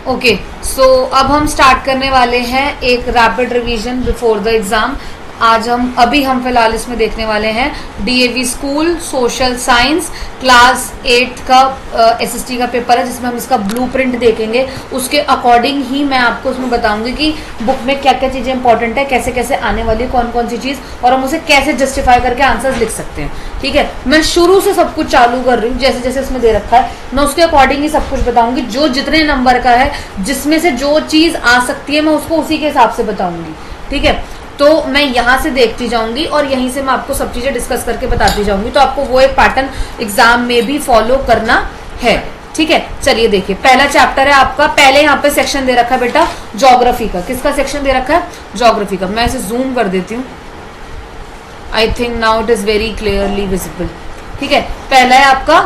Okay, सो अब हम start करने वाले हैं एक rapid revision before the exam. आज हम फिलहाल इसमें देखने वाले हैं DAV school social science class 8 का एसएसटी का पेपर है, जिसमें हम इसका ब्लूप्रिंट देखेंगे। उसके अकॉर्डिंग ही मैं आपको उसमें बताऊंगी कि बुक में क्या क्या चीज़ें इंपॉर्टेंट है, कैसे कैसे आने वाली है, कौन कौन सी चीज़, और हम उसे कैसे जस्टिफाई करके आंसर्स लिख सकते हैं। ठीक है, मैं शुरू से सब कुछ चालू कर रही हूँ, जैसे जैसे इसमें दे रखा है मैं उसके अकॉर्डिंग ही सब कुछ बताऊंगी। जो जितने नंबर का है, जिसमें से जो चीज़ आ सकती है, मैं उसको उसी के हिसाब से बताऊंगी। ठीक है, तो मैं यहाँ से देखती जाऊंगी और यहीं से मैं आपको सब चीजें डिस्कस करके बताती जाऊंगी, तो आपको वो एक पैटर्न एग्जाम में भी फॉलो करना है। ठीक है, चलिए देखिए, पहला चैप्टर है आपका। पहले यहाँ पे सेक्शन दे रखा है बेटा ज्योग्राफी का। किसका सेक्शन दे रखा है? ज्योग्राफी का। मैं इसे जूम कर देती हूँ। I think now it is very clearly visible. ठीक है, पहला है आपका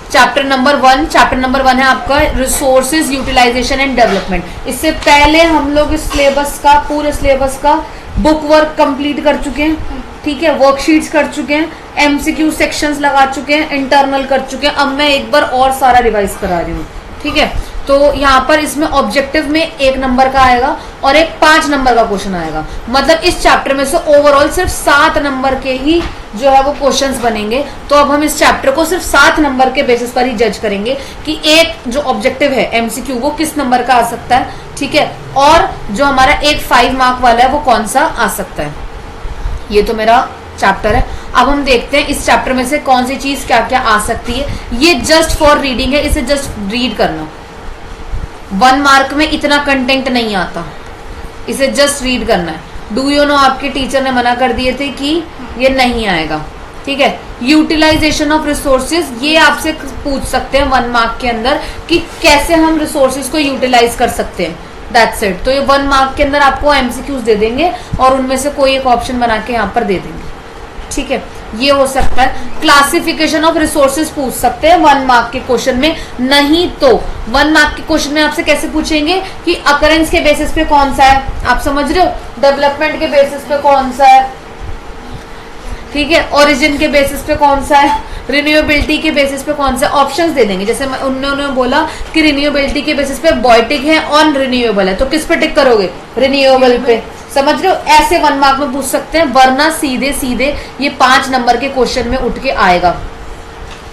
चैप्टर नंबर 1। चैप्टर नंबर 1 है आपका रिसोर्सेज यूटिलाइजेशन एंड डेवलपमेंट। इससे पहले हम लोग इस सिलेबस का, पूरे सिलेबस का बुक वर्क कंप्लीट कर चुके हैं। ठीक है, वर्कशीट्स कर चुके हैं, एमसीक्यू सेक्शंस लगा चुके हैं, इंटरनल कर चुके हैं। अब मैं एक बार और सारा रिवाइज करा रही हूँ। ठीक है, तो यहाँ पर इसमें ऑब्जेक्टिव में 1 नंबर का आएगा और एक 5 नंबर का क्वेश्चन आएगा। मतलब इस चैप्टर में से ओवरऑल सिर्फ 7 नंबर के ही जो है वो क्वेश्चंस बनेंगे। तो अब हम इस चैप्टर को सिर्फ 7 नंबर के बेसिस पर ही जज करेंगे कि एक जो ऑब्जेक्टिव है एमसीक्यू वो किस नंबर का आ सकता है। ठीक है, और जो हमारा एक 5 मार्क वाला है वो कौन सा आ सकता है। ये तो मेरा चैप्टर है। अब हम देखते हैं इस चैप्टर में से कौन सी चीज क्या क्या आ सकती है। ये जस्ट फॉर रीडिंग है, इसे जस्ट रीड करना। 1 मार्क में इतना कंटेंट नहीं आता, इसे जस्ट रीड करना है। डू यू नो आपके टीचर ने मना कर दिए थे कि ये नहीं आएगा। ठीक है, यूटिलाइजेशन ऑफ रिसोर्सेज, ये आपसे पूछ सकते हैं 1 मार्क के अंदर कि कैसे हम रिसोर्सेज को यूटिलाइज कर सकते हैं। That's it. तो ये 1 मार्क के अंदर आपको एमसीक्यूज दे देंगे और उनमें से कोई एक ऑप्शन बना के यहाँ पर दे देंगे। ठीक है, ये हो सकता है। क्लासिफिकेशन ऑफ रिसोर्सेज पूछ सकते हैं 1 मार्क के क्वेश्चन में। नहीं तो 1 मार्क के क्वेश्चन में आपसे कैसे पूछेंगे कि अकरेंस के बेसिस पे कौन सा है, आप समझ रहे हो, डेवलपमेंट के बेसिस पे कौन सा है, ठीक है, ओरिजिन के बेसिस पे कौन सा है, रिन्यूएबिलिटी के बेसिस पे कौन सा। ऑप्शंस दे देंगे। जैसे उन्होंने बोला कि रिन्यूएबिलिटी के बेसिस पे बॉयटिक है, ऑन रिन्यूएबल है, तो किस पे टिक करोगे? रिन्यूएबल पे। समझ रहे हो, ऐसे 1 मार्क में पूछ सकते हैं, वरना सीधे सीधे ये 5 नंबर के क्वेश्चन में उठ के आएगा।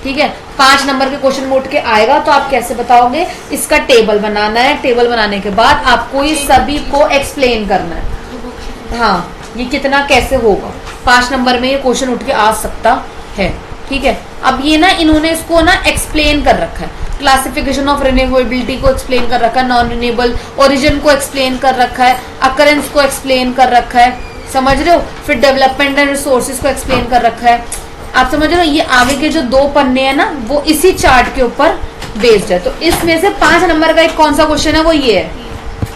ठीक है, 5 नंबर के क्वेश्चन में उठ के आएगा। तो आप कैसे बताओगे? इसका टेबल बनाना है। टेबल बनाने के बाद आपको ये सभी को एक्सप्लेन करना है। हाँ, ये कितना कैसे होगा, 5 नंबर में ये क्वेश्चन उठ के आ सकता है। ठीक है, अब ये ना इन्होंने इसको ना एक्सप्लेन कर रखा है। क्लासिफिकेशन ऑफ रिन्यूएबिलिटी को एक्सप्लेन कर रखा है, नॉन रिन्यूएबल, ओरिजिन को एक्सप्लेन कर रखा है, अकरेंस को एक्सप्लेन कर रखा है, समझ रहे हो, फिर डेवलपमेंट एंड रिसोर्सेज को एक्सप्लेन कर रखा है। आप समझ रहे हो, ये आगे के जो 2 पन्ने हैं ना वो इसी चार्ट के ऊपर बेस्ड है। तो इसमें से 5 नंबर का एक कौन सा क्वेश्चन है, वो ये है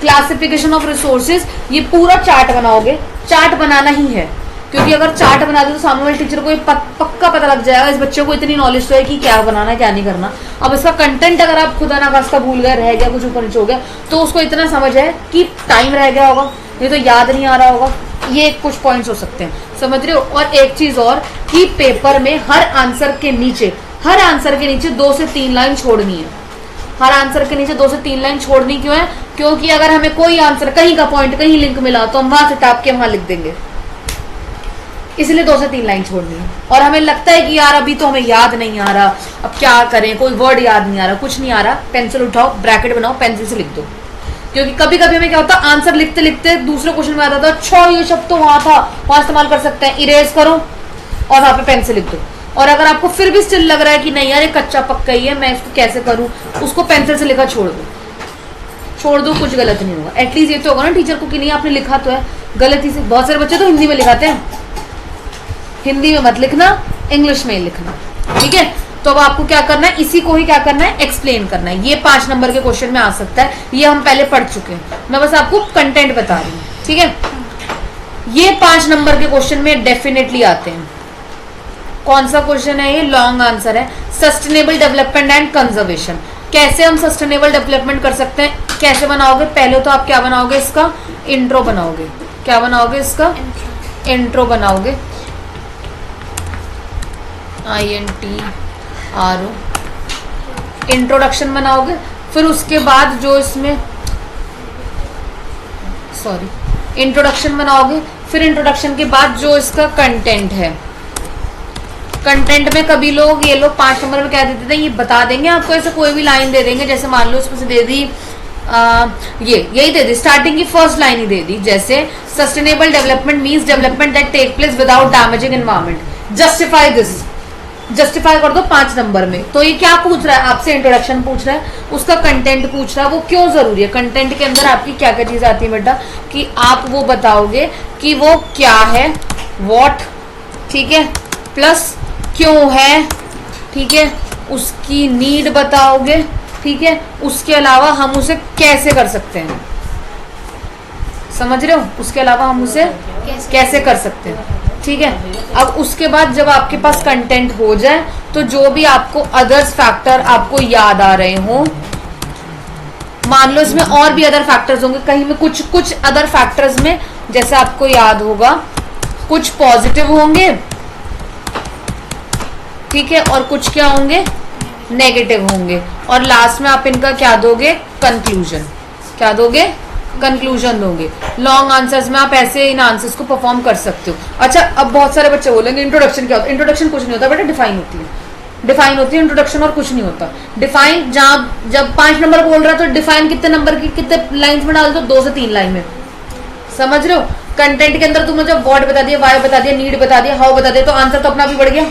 क्लासिफिकेशन ऑफ रिसोर्सेज। ये पूरा चार्ट बनाओगे, चार्ट बनाना ही है, क्योंकि अगर चार्ट बना दो तो सामने वाले टीचर को पक्का पता लग जाएगा, इस बच्चे को इतनी नॉलेज तो है कि क्या बनाना है क्या नहीं करना। अब इसका कंटेंट अगर आप खुदा ना खास्ता भूल गए, रह गया, कुछ ऊपर नीचे हो गया, तो उसको इतना समझ है कि टाइम रह गया होगा, ये तो याद नहीं आ रहा होगा। ये कुछ पॉइंट्स हो सकते हैं, समझ रहे हो। और एक चीज और कि पेपर में हर आंसर के नीचे 2 से 3 लाइन छोड़नी है। हर आंसर के नीचे 2 से 3 लाइन छोड़नी क्यों है? क्योंकि अगर हमें कोई आंसर कहीं का पॉइंट कहीं लिंक मिला तो हम वहां से टाप के वहां लिख देंगे, इसलिए 2 से 3 लाइन छोड़नी है। और हमें लगता है कि यार अभी तो हमें याद नहीं आ रहा, अब क्या करें, कोई वर्ड याद नहीं आ रहा, कुछ नहीं आ रहा, पेंसिल उठाओ, ब्रैकेट बनाओ, पेंसिल से लिख दो। क्योंकि कभी कभी हमें क्या होता है, आंसर लिखते लिखते दूसरे क्वेश्चन में आता था, अच्छा ये शब्द तो वहां था, वहां इस्तेमाल कर सकते हैं, इरेज करो और वहां पे पेंसिल लिख दो। और अगर आपको फिर भी स्टिल लग रहा है कि नहीं यार ये कच्चा पक्का ही है, मैं इसको कैसे करूं, उसको पेंसिल से लिखा छोड़ दो, कुछ गलत नहीं होगा। एटलीस्ट ये तो होगा ना टीचर को कि नहीं आपने लिखा तो है, गलती से। बहुत सारे बच्चे तो हिंदी में लिखाते हैं, हिंदी में मत लिखना, इंग्लिश में ही लिखना। ठीक है, तो अब आपको क्या करना है, इसी को ही क्या करना है, एक्सप्लेन करना है। ये 5 नंबर के क्वेश्चन में आ सकता है, ये हम पहले पढ़ चुके हैं, मैं बस आपको कंटेंट बता रही हूँ। ठीक है, ये 5 नंबर के क्वेश्चन में डेफिनेटली आते हैं। कौन सा क्वेश्चन है ये? लॉन्ग आंसर है, सस्टेनेबल डेवलपमेंट एंड कंजर्वेशन। कैसे हम सस्टेनेबल डेवलपमेंट कर सकते हैं, कैसे बनाओगे? पहले तो आप क्या बनाओगे, इसका इंट्रो बनाओगे। क्या बनाओगे? इसका इंट्रो बनाओगे, INTRO, इंट्रोडक्शन बनाओगे। फिर उसके बाद जो इसमें इंट्रोडक्शन बनाओगे। फिर इंट्रोडक्शन के बाद जो इसका कंटेंट है, कंटेंट में कभी लोग 5 नंबर में क्या देते थे, ये बता देंगे आपको, ऐसे कोई भी लाइन दे देंगे। जैसे मान लो इसमें से दे दी यही दे दी, स्टार्टिंग की फर्स्ट लाइन ही दे दी, जैसे sustainable development means development that take place without damaging environment. Justify this, justify कर दो 5 नंबर में। तो ये क्या पूछ रहा है आपसे, इंट्रोडक्शन पूछ रहा है, उसका कंटेंट पूछ रहा है, वो क्यों जरूरी है। कंटेंट के अंदर आपकी क्या क्या चीज आती है बेटा, कि आप वो बताओगे कि वो क्या है, व्हाट, ठीक है, प्लस क्यों है, ठीक है, उसकी नीड बताओगे, ठीक है, उसके अलावा हम उसे कैसे कर सकते हैं, समझ रहे हो, उसके अलावा हम उसे कैसे कर सकते हैं, ठीक है। अब उसके बाद जब आपके पास कंटेंट हो जाए तो जो भी आपको अदर्स फैक्टर आपको याद आ रहे हो, मान लो इसमें और भी अदर फैक्टर्स होंगे, कहीं में कुछ अदर फैक्टर्स में जैसे आपको याद होगा कुछ पॉजिटिव होंगे, ठीक है, और कुछ क्या होंगे, नेगेटिव होंगे, और लास्ट में आप इनका क्या दोगे, कंक्लूजन, क्या दोगे, कंक्लूजन दोगे। लॉन्ग आंसर्स में आप ऐसे इन आंसर्स को परफॉर्म कर सकते हो। अच्छा, अब बहुत सारे बच्चे बोलेंगे इंट्रोडक्शन क्या होता है, इंट्रोडक्शन कुछ नहीं होता बेटा, डिफाइन होती है, डिफाइन होती है इंट्रोडक्शन, और कुछ नहीं होता। डिफाइन जहां जब 5 नंबर बोल रहा है तो डिफाइन कितने नंबर की कितने लाइंस में डाल दो, 2 से 3 लाइन में, समझ रहे हो। कंटेंट के अंदर तुमने जब व्हाट बता दिया, वाई बता दिया, नीड बता दिया, हाउ बता दिया, तो आंसर तो अपना भी बढ़ गया।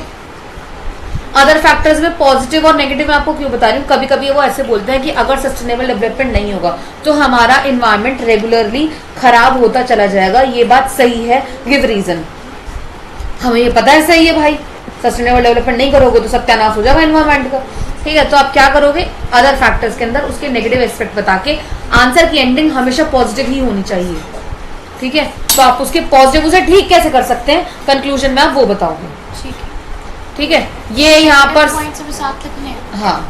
अदर फैक्टर्स में पॉजिटिव और नेगेटिव में आपको क्यों बता रही हूँ, कभी कभी वो ऐसे बोलते हैं कि अगर सस्टेनेबल डेवलपमेंट नहीं होगा तो हमारा इन्वायरमेंट रेगुलरली खराब होता चला जाएगा। ये बात सही है, गिव रीजन, हमें ये पता है सही है भाई, सस्टेनेबल डेवलपमेंट नहीं करोगे तो सत्यानाश हो जाएगा इन्वायरमेंट का, ठीक है। तो आप क्या करोगे, अदर फैक्टर्स के अंदर उसके नेगेटिव एस्पेक्ट बता के, आंसर की एंडिंग हमेशा पॉजिटिव ही होनी चाहिए, ठीक है। तो आप उसके पॉजिटिव उसे ठीक कैसे कर सकते हैं, कंक्लूजन में आप वो बताओगे, ठीक है। ये यहाँ पर हाँ,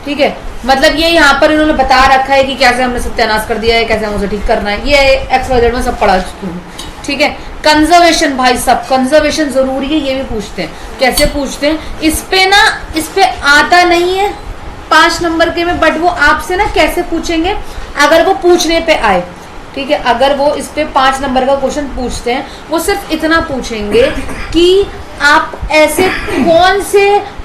ठीक है, मतलब ये यहाँ पर इन्होंने बता रखा है कि कैसे हमने सत्यानाश कर दिया है, कैसे हमें उसे ठीक करना है, ये XYZ में सब पढ़ा चुकी हूँ, ठीक है। कंजर्वेशन भाई सब, कंजर्वेशन जरूरी है, ये भी पूछते हैं, कैसे पूछते हैं, इस पे आता नहीं है 5 नंबर के में, बट वो आपसे ना कैसे पूछेंगे, अगर वो पूछने पे आए, ठीक है। अगर वो इस पे 5 नंबर का क्वेश्चन पूछते हैं, वो सिर्फ इतना पूछेंगे कि आप ऐसे कौन से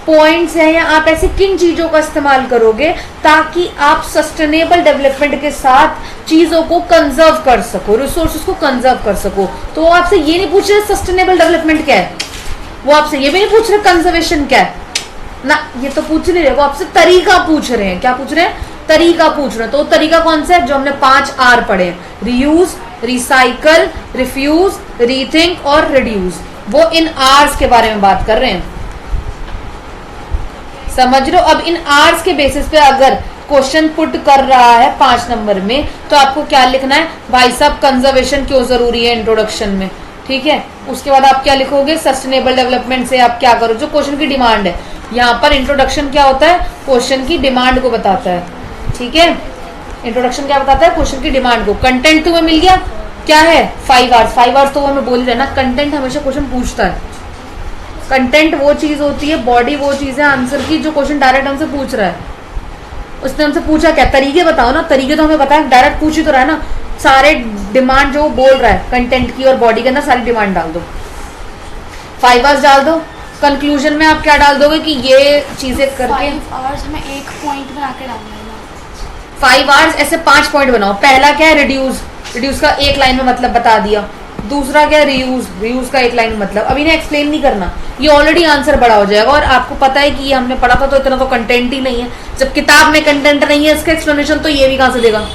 पॉइंट्स हैं या आप ऐसे किन चीजों का इस्तेमाल करोगे ताकि आप सस्टेनेबल डेवलपमेंट के साथ चीजों को कंजर्व कर सको, रिसोर्सेज को कंजर्व कर सको। तो वो आपसे ये नहीं पूछ रहे सस्टेनेबल डेवलपमेंट क्या है, वो आपसे ये भी नहीं पूछ रहे कंजर्वेशन क्या है ना, ये तो पूछ नहीं रहे, वो आपसे तरीका पूछ रहे हैं। क्या पूछ रहे हैं, तरीका पूछ रहे हैं। तो तरीका कौन सा है, जो हमने 5 R पढ़े, रीयूज, रिसाइकल, रिफ्यूज, रीथिंक और रिड्यूस, वो इन आर्स के बारे में बात कर रहे हैं, समझ रहे हो। अब इन आर्स के बेसिस पे अगर क्वेश्चन पुट कर रहा है 5 नंबर में, तो आपको क्या लिखना है, भाई साहब कंजर्वेशन क्यों जरूरी है इंट्रोडक्शन में, ठीक है। उसके बाद आप क्या लिखोगे, सस्टेनेबल डेवलपमेंट से आप क्या करो, जो क्वेश्चन की डिमांड है। यहाँ पर इंट्रोडक्शन क्या होता है, क्वेश्चन की डिमांड को बताता है, ठीक है। इंट्रोडक्शन क्या बताता है, क्वेश्चन की डिमांड को। कंटेंट तुम्हें मिल गया, क्या है 5 आवर्स, 5 आवर्स तो वो हमें बोल ही रहे ना। कंटेंट हमेशा क्वेश्चन पूछता है, कंटेंट वो चीज होती है, बॉडी वो चीज है आंसर की, जो क्वेश्चन डायरेक्ट हमसे पूछ रहा है। उसने हमसे पूछा क्या, तरीके बताओ ना, तरीके तो हमें पता है, डायरेक्ट पूछ ही तो रहा है ना। सारे डिमांड जो बोल रहा है कंटेंट की और बॉडी के अंदर सारी डिमांड डाल दो, 5 आवर्स डाल दो। कंक्लूजन में आप क्या डाल दोगे कि ये चीजें करके 5 आवर्स में एक पॉइंट बना के डालना है ना, 5 आवर्स ऐसे 5 पॉइंट बनाओ। पहला क्या है, रिड्यूस, रिड्यूस का एक लाइन में मतलब बता दिया। दूसरा क्या है, रीयूज, रीयूज का एक लाइन में मतलब। अब इन्हें एक्सप्लेन नहीं करना, ये ऑलरेडी आंसर बड़ा हो जाएगा, और आपको पता है कि ये हमने पढ़ा था, तो इतना तो कंटेंट ही नहीं है। जब किताब में कंटेंट नहीं है, इसका एक्सप्लेनेशन तो ये भी कहां से देगा,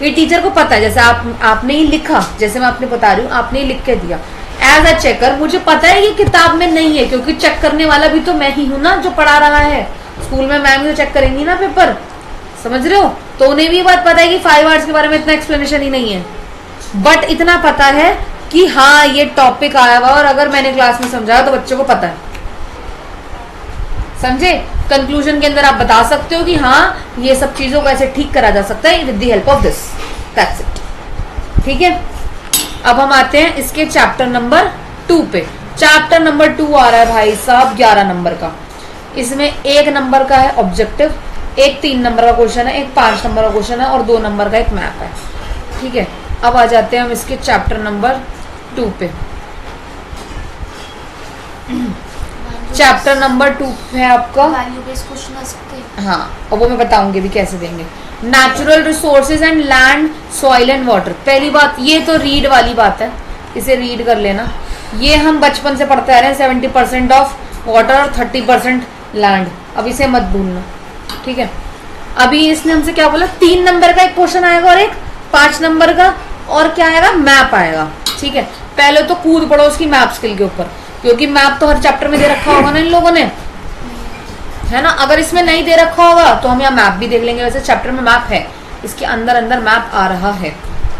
ये टीचर को पता है। जैसे आपने ही लिखा, जैसे मैं आपने बता रही हूँ, आपने ही लिख के दिया एज अ चेकर, मुझे पता है ये किताब में नहीं है, क्योंकि चेक करने वाला भी तो मैं ही हूं ना जो पढ़ा रहा है। स्कूल में मैम ही चेक करेंगी ना पेपर, समझ रहे हो। तो उन्हें भी बात पता है कि 5 आवर्स के बारे में इतना एक्सप्लेनेशन ही नहीं है, बट इतना पता है कि हाँ ये टॉपिक आया हुआ, और अगर मैंने क्लास में समझाया तो बच्चों को पता है, समझे। कंक्लूजन के अंदर आप बता सकते हो कि हाँ ये सब चीजों को ऐसे ठीक करा जा सकता है with the help of this, that's it, ठीक है। अब हम आते हैं इसके चैप्टर नंबर 2 पे। चैप्टर नंबर 2 आ रहा है भाई साहब 11 नंबर का। इसमें 1 नंबर का है ऑब्जेक्टिव, एक 3 नंबर का क्वेश्चन है, एक 5 नंबर का क्वेश्चन है और 2 नंबर का एक मैप है। ठीक है, अब आ जाते हैं हम इसके चैप्टर नंबर 2 पे। चैप्टर नंबर 2 है आपका वैल्यू बेस्ड क्वेश्चन आ सकते हैं। हाँ, और वो मैं बताऊंगी भी कैसे देंगे। Natural resources and land, soil and water. पहली बात, ये तो रीड वाली बात है, इसे रीड कर लेना। ये हम बचपन से पढ़ते आ रहे हैं, 70% ऑफ वाटर और 30% लैंड। अब इसे मत भूलना, ठीक है। अभी इसने हमसे क्या बोला, 3 नंबर का एक क्वेश्चन आएगा और एक 5 नंबर का, और क्या आएगा, मैप आएगा। ठीक है, पहले तो कूद पड़ो उसकी मैप स्किल के ऊपर, क्योंकि मैप तो हर चैप्टर में दे रखा होगा ना इन लोगों ने, है ना। अगर इसमें नहीं दे रखा होगा तो हम यहाँ मैप भी देख लेंगे। वैसे चैप्टर में मैप है, इसके अंदर अंदर मैप आ रहा है,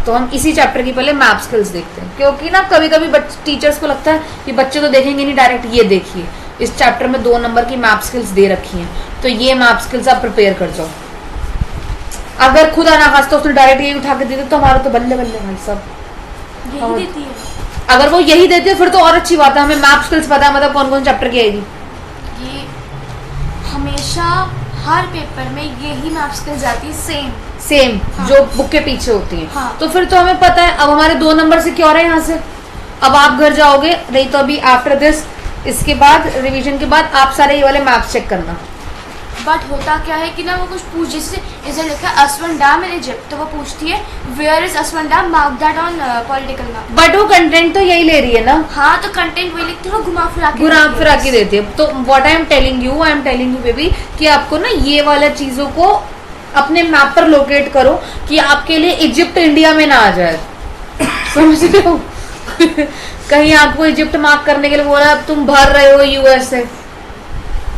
तो हम इसी चैप्टर की पहले मैप स्किल्स देखते हैं। क्योंकि ना कभी कभी टीचर्स को लगता है कि बच्चे तो देखेंगे नहीं डायरेक्ट, ये देखिए इस चैप्टर में 2 नंबर की मैप स्किल्स दे रखी हैं, तो ये मैप स्किल्स आप प्रिपेयर कर जाओ। अगर खुदा ना खास्ता उसने डायरेक्ट यही उठा के दे दे तो हमारा तो बल्ले बल्ले भाई सब यही देती है। अगर वो यही देते हैं फिर तो और अच्छी बात है, हमें मैप स्किल्स पता है, मतलब कौन कौन चैप्टर की आएगी। ये हमेशा हर पेपर में यही मैप स्किल्स आती है, सेम हाँ। जो बुक के पीछे होती है हाँ। तो फिर तो हमें पता है। अब हमारे 2 नंबर से क्या हो रहा है यहाँ से, अब आप घर जाओगे, नहीं तो अभी आफ्टर दिस, इसके बाद रिवीजन के बाद आप सारे ये वाले मैप चेक करना। बट होता क्या है कि ना वो कुछ पूछ, जैसे इसे लिखा है असवन डैम इन इजिप्ट, तो वो पूछती है where is Aswan dam, mark that on political map. But वो कंटेंट तो यही ले रही है ना। हाँ, तो कंटेंट वही लिखती है, वो घुमा फिरा के देती है। तो what I am telling you baby कि आपको ना ये वाला चीजों को अपने मैप पर लोकेट करो कि आपके लिए इजिप्ट इंडिया में ना आ जाए। समझ रहे हो कहीं आपको इजिप्ट मार्क करने के लिए बोला, अब तुम भर रहे हो यूएस से,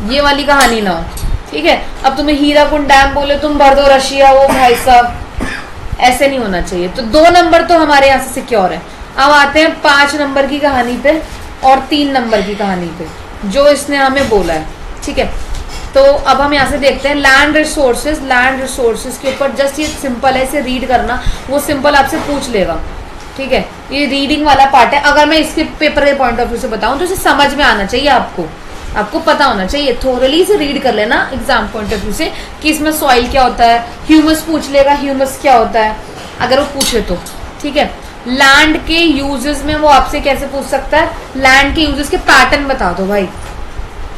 ये वाली कहानी ना हो। ठीक है, अब तुम्हें हीराकुंड डैम बोले, तुम भर दो रशिया, वो भाई साहब ऐसे नहीं होना चाहिए। तो 2 नंबर तो हमारे यहाँ से सिक्योर है। अब आते हैं 5 नंबर की कहानी पे और 3 नंबर की कहानी पे, जो इसने हमें बोला है। ठीक है, तो अब हम यहाँ से देखते हैं लैंड रिसोर्सेज के ऊपर जस्ट ये सिंपल है, इसे रीड करना, वो सिंपल आपसे पूछ लेगा। ठीक है, ये रीडिंग वाला पार्ट है। अगर मैं इसके पेपर के पॉइंट ऑफ व्यू से बताऊं तो इसे समझ में आना चाहिए, आपको पता होना चाहिए, थोरली से रीड कर लेना एग्जाम पॉइंट ऑफ व्यू से कि इसमें सॉइल क्या होता है। ह्यूमस पूछ लेगा, ह्यूमस क्या होता है अगर वो पूछे तो। ठीक है, लैंड के यूजेस में वो आपसे कैसे पूछ सकता है, लैंड के यूजेस के पैटर्न बता दो भाई,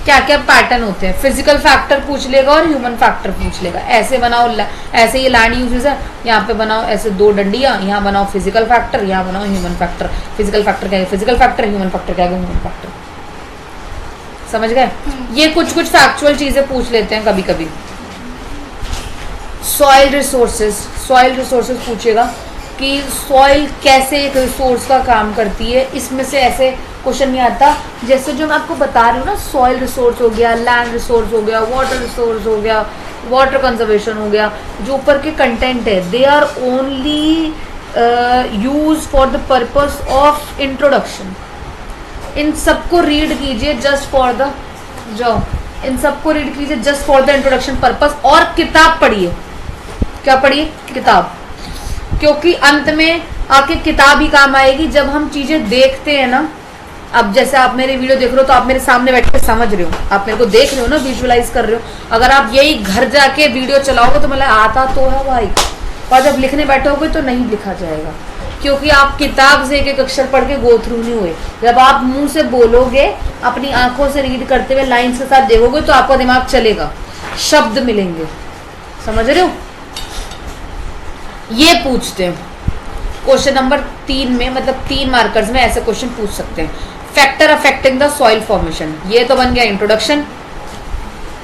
क्या क्या पैटर्न होते हैं। फिजिकल फैक्टर पूछ लेगा और ह्यूमन फैक्टर पूछ लेगा। ऐसे बनाओ, ऐसे ये लैंड यूजेस है, यहाँ पे बनाओ ऐसे 2 डंडियां, यहाँ बनाओ फिजिकल फैक्टर, यहाँ बनाओ ह्यूमन फैक्टर। फिजिकल फैक्टर क्या है, फिजिकल फैक्टर, ह्यूमन फैक्टर क्या है, ह्यूमन फैक्टर। समझ गए। ये कुछ फैक्चुअल चीजें पूछ लेते हैं कभी कभी। सॉइल रिसोर्सेज पूछेगा कि सॉइल कैसे एक रिसोर्स का काम करती है। इसमें से ऐसे क्वेश्चन नहीं आता, जैसे जो मैं आपको बता रही हूँ ना, सॉइल रिसोर्स हो गया, लैंड रिसोर्स हो गया, वाटर रिसोर्स हो गया, वाटर कंजर्वेशन हो गया, जो ऊपर के कंटेंट है they are only use for the purpose of introduction. इन सबको रीड कीजिए just for the introduction purpose, और किताब पढ़िए। क्या पढ़िए, किताब, क्योंकि अंत में आके किताब ही काम आएगी जब हम चीजें देखते हैं ना। अब जैसे आप मेरे वीडियो देख रहे हो तो आप मेरे सामने बैठ के समझ रहे हो, आप मेरे को देख रहे हो ना, विजुअलाइज कर रहे हो। अगर आप यही घर जाके वीडियो चलाओगे तो मतलब आता तो है भाई, और जब लिखने बैठोगे तो नहीं लिखा जाएगा, क्योंकि आप किताब से एक अक्षर पढ़ के गो थ्रू नहीं हुए। जब आप मुंह से बोलोगे, अपनी आंखों से रीड करते हुए लाइंस के साथ देखोगे तो आपका दिमाग चलेगा, शब्द मिलेंगे। समझ रहे हो। ये पूछते हैं क्वेश्चन नंबर 3 में, मतलब 3 मार्कर्स में ऐसे क्वेश्चन पूछ सकते हैं। Factor affecting the soil formation, ये तो बन गया इंट्रोडक्शन।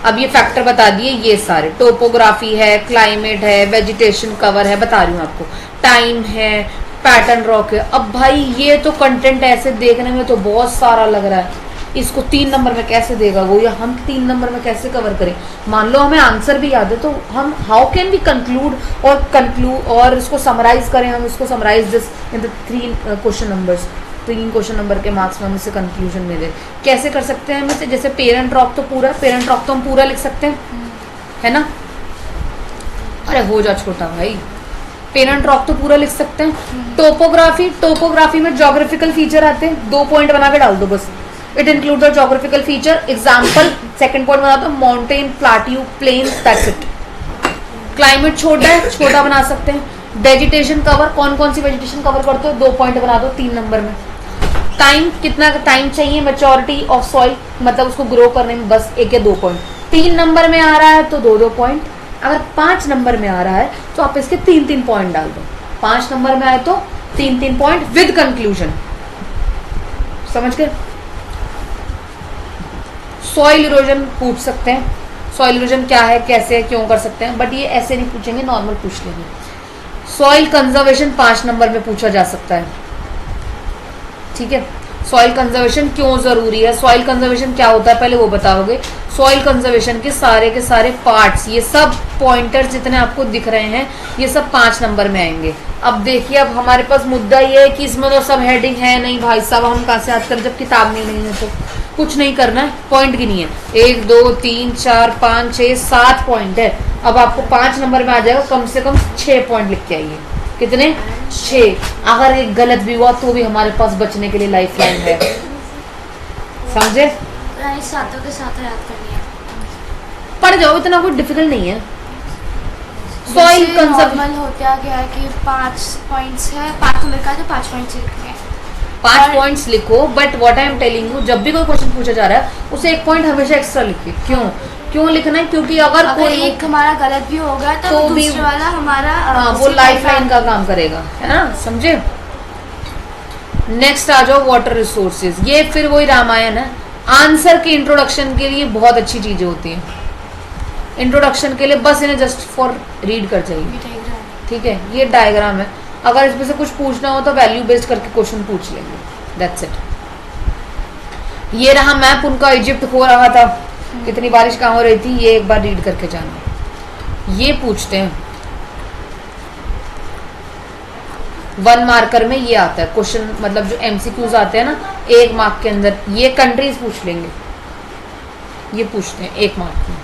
अब ये फैक्टर बता दिए, ये सारे टोपोग्राफी है, क्लाइमेट है, वेजिटेशन कवर है, बता रही हूँ आपको, टाइम है, पैटर्न रॉक है। अब भाई ये तो कंटेंट ऐसे देखने में तो बहुत सारा लग रहा है, इसको 3 नंबर में कैसे देगा वो, या हम 3 नंबर में कैसे कवर करें। मान लो हमें आंसर भी याद है तो हम हाउ कैन वी कंक्लूड और इसको समराइज करें। हम इसको summarise this in the 3 question numbers, 3 question number के मार्क्स में हम इसे कंक्लूजन में दे कैसे कर सकते हैं। हम जैसे पेरेंट रॉक तो हम पूरा लिख सकते हैं, है ना। अरे हो जा छोटा भाई, पेरेंट रॉक तो पूरा लिख सकते हैं। टोपोग्राफी में ज्योग्राफिकल फीचर आते हैं, 2 पॉइंट बना के डाल दो बस। It include the geographical feature. Example, second point बना दो, mountain, plateau, plains, that's it. Climate छोटा है, छोटा बना सकते हैं। वेजिटेशन कवर, कौन कौन सी वेजिटेशन कवर करते हो, 2 पॉइंट बना दो 3 नंबर में। टाइम, कितना टाइम चाहिए, मेच्योरिटी ऑफ सॉइल, मतलब उसको ग्रो करने में, बस 1 या 2 पॉइंट। 3 नंबर में आ रहा है तो 2-2 पॉइंट। अगर 5 नंबर में आ रहा है तो आप इसके 3-3 पॉइंट डाल दो। 5 नंबर में आए तो 3-3 पॉइंट विद कंक्लूजन। समझ गए? सॉइल इरोजन पूछ सकते हैं, सॉइल इरोजन क्या है, कैसे है, क्यों कर सकते हैं, बट ये ऐसे नहीं पूछेंगे, नॉर्मल पूछ लेंगे। सॉइल कंजर्वेशन 5 नंबर में पूछा जा सकता है। ठीक है, सॉइल कंजर्वेशन क्यों जरूरी है, सॉइल कंजर्वेशन क्या होता है पहले वो बताओगे। सॉइल कंजर्वेशन के सारे पार्ट्स, ये सब पॉइंटर्स जितने आपको दिख रहे हैं, ये सब 5 नंबर में आएंगे। अब देखिए, अब हमारे पास मुद्दा ये है कि इसमें तो सब हेडिंग है नहीं भाई साहब, हम कहाँ से याद करें जब किताब में नहीं है। तो कुछ नहीं करना है, पॉइंट गिनी है, 1 2 3 4 5 6 7 पॉइंट है। अब आपको 5 नंबर में आ जाएगा, कम से कम 6 पॉइंट लिख के आइए। कितने? 6। अगर एक गलत भी हुआ तो भी हमारे पास बचने के लिए लाइफ लाइन है। समझे? सातों के साथ याद करनी है, पढ़ जाओ, इतना कोई डिफिकल्ट नहीं है। सॉइल कंजर्वेशन होता क्या है कि 5 पॉइंट्स है, 5 नंबर का, तो 5 पॉइंट्स लिखने हैं। 5 पॉइंट्स लिखो, but what I am telling you, जब भी कोई क्वेश्चन पूछा जा रहा है उसे 1 पॉइंट हमेशा एक्स्ट्रा लिखिए। क्यों लिखना है? क्योंकि अगर कोई एक हमारा गलत भी होगा तो दूसरे वाला हमारा वो लाइफ लाइन का काम करेगा, है ना? समझे? नेक्स्ट आ जाओ, वाटर रिसोर्सेज। ये फिर वही रामायण है। आंसर के इंट्रोडक्शन के लिए बहुत अच्छी चीजें होती हैं। इंट्रोडक्शन के लिए बस इन्हें जस्ट फॉर रीड कर चाहिए। ठीक है, ये डायग्राम है। अगर इसमें से कुछ पूछना हो तो वैल्यू बेस्ड करके क्वेश्चन पूछ लेंगे, दैट्स इट। ये रहा मैप उनका, इजिप्ट खो रहा था, कितनी बारिश कहाँ हो रही थी, ये एक बार रीड करके जाना। ये पूछते हैं 1 मार्कर में, ये आता है क्वेश्चन, मतलब जो एमसीक्यूज आते हैं ना 1 मार्क के अंदर, ये कंट्रीज पूछ लेंगे, ये पूछते हैं 1 मार्क में।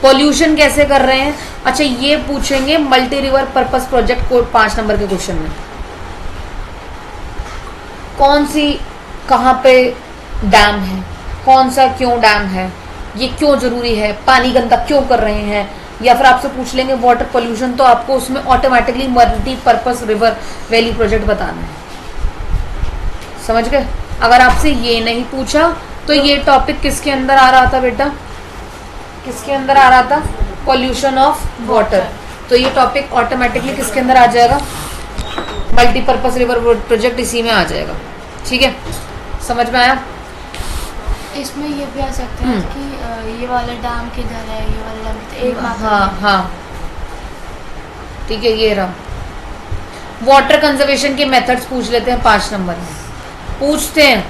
पॉल्यूशन कैसे कर रहे हैं, अच्छा ये पूछेंगे मल्टी रिवर पर्पस प्रोजेक्ट को 5 नंबर के क्वेश्चन में। कौन सी, कहाँ पे डैम है, कौन सा क्यों डैम है, ये क्यों जरूरी है, पानी गंदा क्यों कर रहे हैं, या फिर आपसे पूछ लेंगे वाटर पोल्यूशन, तो आपको उसमें automatically multi purpose river valley project बताना है। समझ गए? अगर आपसे ये नहीं पूछा तो ये टॉपिक किसके अंदर आ रहा था बेटा, किसके अंदर आ रहा था? Pollution of water. तो ये टॉपिक ऑटोमेटिकली किसके अंदर आ जाएगा? मल्टीपर्पज रिवर प्रोजेक्ट, इसी में आ जाएगा। ठीक है, समझ में आया? इसमें ये भी आ सकते हैं कि ये वाला डैम किधर है, ये वाला डैम एक मार्क। हाँ ठीक है, ये रहा। वाटर कंजर्वेशन के मेथड्स पूछ लेते हैं 5 नंबर में। पूछते हैं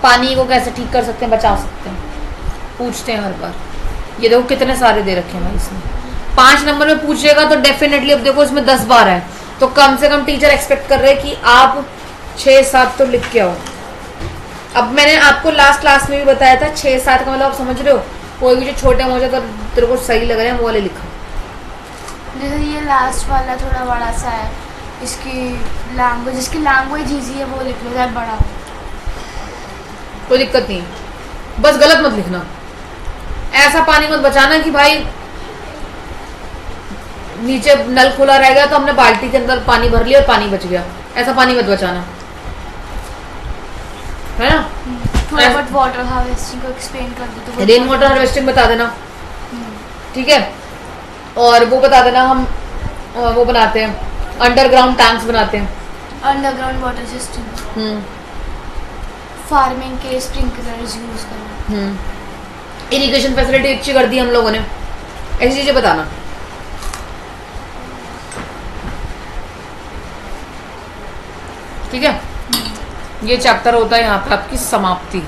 पानी को कैसे ठीक कर सकते हैं, बचा सकते हैं, पूछते हैं हर बार। ये देखो कितने सारे दे रखे हैं भाई इसमें। 5 नंबर में पूछेगा तो डेफिनेटली, अब देखो इसमें 10-12 है, तो कम से कम टीचर एक्सपेक्ट कर रहे हैं कि आप 6-7 तो लिख के आओ। अब मैंने आपको लास्ट क्लास में भी बताया था 6-7 का मतलब आप समझ रहे हो, कोई भी जो छोटे मोटे तो तेरे को सही लग रहे हैं वो वाले लिखो। जैसे ये लास्ट वाला थोड़ा बड़ा सा है, इसकी लैंग्वेज इजी है वो लिख लो, ज़्यादा बड़ा हो कोई दिक्कत नहीं, बस गलत मत लिखना। ऐसा पानी मत बचाना कि भाई नीचे नल खुला रह गया तो हमने बाल्टी के अंदर पानी भर लिया और पानी बच गया, ऐसा पानी मत बचाना, है ना? थोड़ा बहुत वाटर हार्वेस्टिंग को एक्सप्लेन कर दो तो रेन वाटर हार्वेस्टिंग बता देना, ठीक है? और वो बता देना, हम वो बनाते हैं अंडरग्राउंड टैंक्स बनाते हैं, अंडरग्राउंड वाटर सिस्टम, फार्मिंग के स्प्रिंकलर्स यूज करना, इरिगेशन फैसिलिटी अच्छी कर दी हम लोगों ने, ऐसी चीजें बताना। ठीक है, ये चैप्टर होता है यहाँ पे आपकी समाप्ति।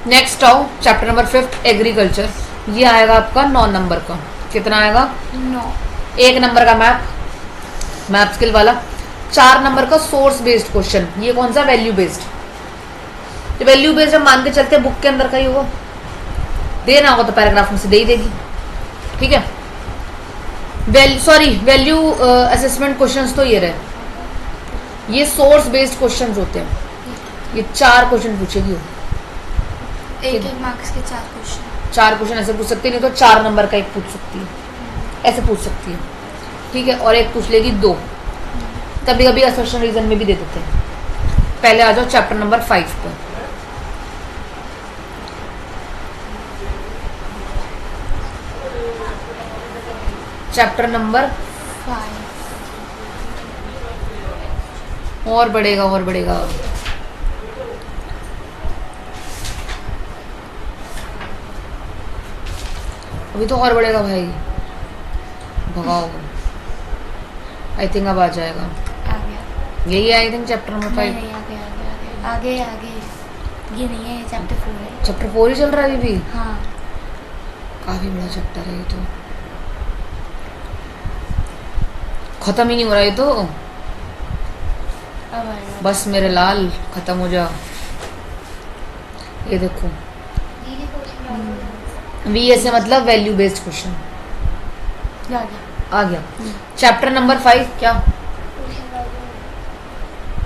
नेक्स्ट आओ चैप्टर नंबर 5 एग्रीकल्चर। ये आएगा आपका 9 नंबर का। कितना आएगा? 9। 1 नंबर का मैप स्किल वाला। 4 नंबर का सोर्स बेस्ड क्वेश्चन। ये कौन सा? Value based. वैल्यू बेस्ड हम मान के चलते हैं बुक के अंदर का ही होगा, देना होगा तो पैराग्राफ में से दे ही देगी। ठीक है, वैल्यू असेसमेंट क्वेश्चंस तो ये रहे, ये सोर्स बेस्ड क्वेश्चंस होते हैं। ये 4 क्वेश्चन पूछेगी वो। एक मार्क्स के 4 क्वेश्चन। 4 क्वेश्चन ऐसे पूछ सकती है, नहीं तो 4 नंबर का एक पूछ सकती है, ऐसे पूछ सकती है। ठीक है, और एक पूछ लेगी 2। कभी कभी असर्शन रीजन में भी दे देते हैं। पहले आ जाओ चैप्टर नंबर 5 पर। चैप्टर नंबर 5 और बढ़ेगा और बढ़ेगा। अभी तो और बढ़ेगा भाई, भगाओ। आई थिंक अब आ जाएगा। आ गया। यही है आई थिंक चैप्टर नंबर 5। नहीं, आगे ये नहीं है, ये चैप्टर 4 है। चैप्टर 4 ही चल रहा है अभी भी। हाँ, काफी बड़ा चैप्टर है ये तो, खत्म ही नहीं हो रहा ये तो। अब आएगा। बस मेरे लाल खत्म हो जा। ये देखो, वी से मतलब वैल्यू बेस्ड क्वेश्चन आ गया। आ गया। चैप्टर नंबर 5 क्या,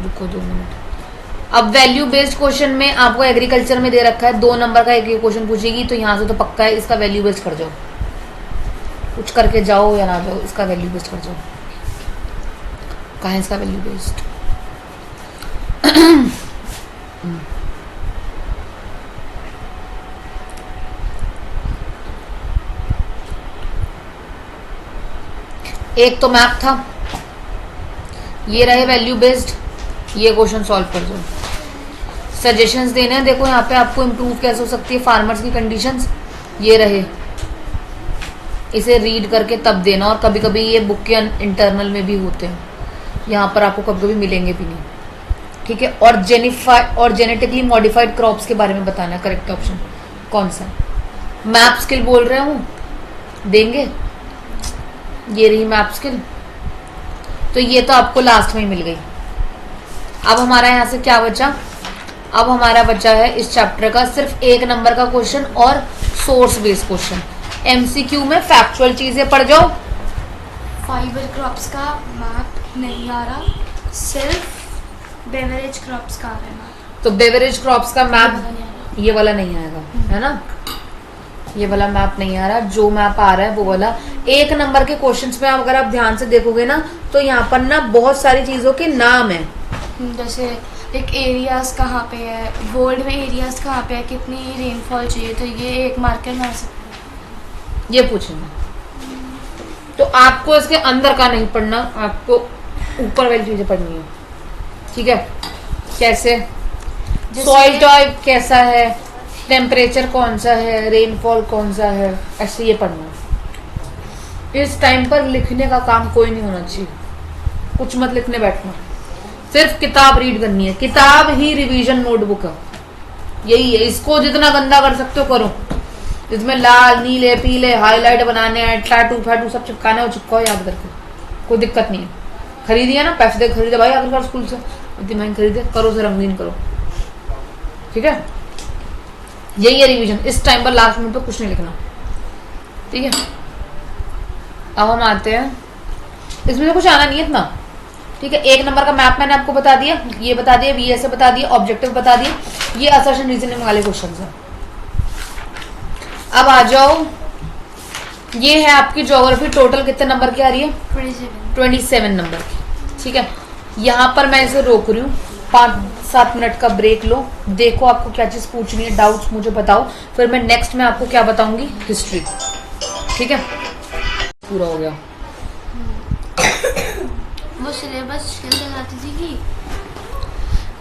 रुको 2 मिनट। अब वैल्यू बेस्ड क्वेश्चन में आपको एग्रीकल्चर में दे रखा है 2 नंबर का एक क्वेश्चन पूछेगी, तो यहाँ से तो पक्का है इसका वैल्यू बेस्ड कर जाओ, कुछ करके जाओ या ना जाओ, इसका वैल्यू बेस्ड कर जाओ। कहाँ है इसका वैल्यू बेस्ड? एक तो मैप था, ये रहे वैल्यू बेस्ड, ये क्वेश्चन सॉल्व कर दो। सजेशंस देने हैं, देखो यहाँ पे आपको इम्प्रूव कैसे हो सकती है फार्मर्स की कंडीशंस, ये रहे, इसे रीड करके तब देना। और कभी कभी ये बुक के इंटरनल में भी होते हैं, यहाँ पर आपको कभी कभी मिलेंगे भी नहीं। ठीक है, और जेनेटिकली मॉडिफाइड क्रॉप्स के बारे में बताना। करेक्ट ऑप्शन कौन सा? मैप स्किल बोल रहे हूँ, देंगे। ये रही मैप स्किल, तो ये तो आपको लास्ट में ही मिल गई। अब हमारा यहाँ से क्या बचा? अब हमारा बचा है इस चैप्टर का सिर्फ 1 नंबर का क्वेश्चन और सोर्स बेस्ड क्वेश्चन। एमसीक्यू में फैक्चुअल चीजें पढ़ जाओ। फाइबर क्रॉप्स का मैप नहीं आ रहा, सिर्फ बेवरेज क्रॉप्स का आ रहा है मैप। तो बेवरेज क्रॉप्स का मैप नहीं आ रहा। ये वाला नहीं आएगा, है ना? ये वाला मैप नहीं आ रहा, जो मैप आ रहा है वो वाला। 1 नंबर के क्वेश्चंस में अगर आप ध्यान से देखोगे ना, तो यहाँ पर ना बहुत सारी चीजों के नाम है। जैसे एक एरियाज कहाँ पे है, वर्ल्ड में एरियाज कहाँ पे है, कितनी रेनफॉल चाहिए, तो ये एक मार्कर में आ सकता है। ये पूछेंगे, तो आपको इसके अंदर का नहीं पढ़ना, आपको ऊपर वाली चीजें पढ़नी है। ठीक है, कैसे? सॉइल टाइप कैसा है, टेम्परेचर कौन सा है, रेनफॉल कौन सा है, ऐसे ये पढ़ना है। इस टाइम पर लिखने का काम कोई नहीं होना चाहिए, कुछ मत लिखने बैठना, सिर्फ किताब रीड करनी है। किताब ही रिवीजन नोटबुक है, यही है। इसको जितना गंदा कर सकते हो करो, इसमें लाल नीले पीले हाईलाइट बनाने हैं, टैटू फैटू सब चिपकाने हो, चिपकाओ याद करके, कोई दिक्कत नहीं है। खरीदिए ना, पैसे दे खरीदे भाई, आखिरकार स्कूल से इतनी महंगी खरीदे, करो उसे रंगीन करो। ठीक है, यही है रिवीजन। इस टाइम पर लास्ट मिनट पर कुछ नहीं लिखना। ठीक है, अब हम आते हैं, इसमें तो कुछ आना नहीं है इतना। ठीक है, 1 नंबर का मैप मैंने आपको बता दिया, ये बता दिया, वीएसए बता दिया, ऑब्जेक्टिव बता दिए, ये असर्शन रीजनिंग वाले क्वेश्चंस हैं। अब आ जाओ, ये है आपकी ज्योग्राफी। टोटल कितने नंबर की आ रही है? 27 नंबर की। ठीक है, यहाँ पर मैं इसे रोक रही हूँ, 5-7 मिनट का ब्रेक लो, देखो आपको क्या चीज पूछनी है, डाउट्स मुझे बताओ, फिर मैं नेक्स्ट में आपको क्या बताऊंगी, हिस्ट्री। ठीक है, पूरा हो गया। वो सिलेबस कैसे कराती थी कि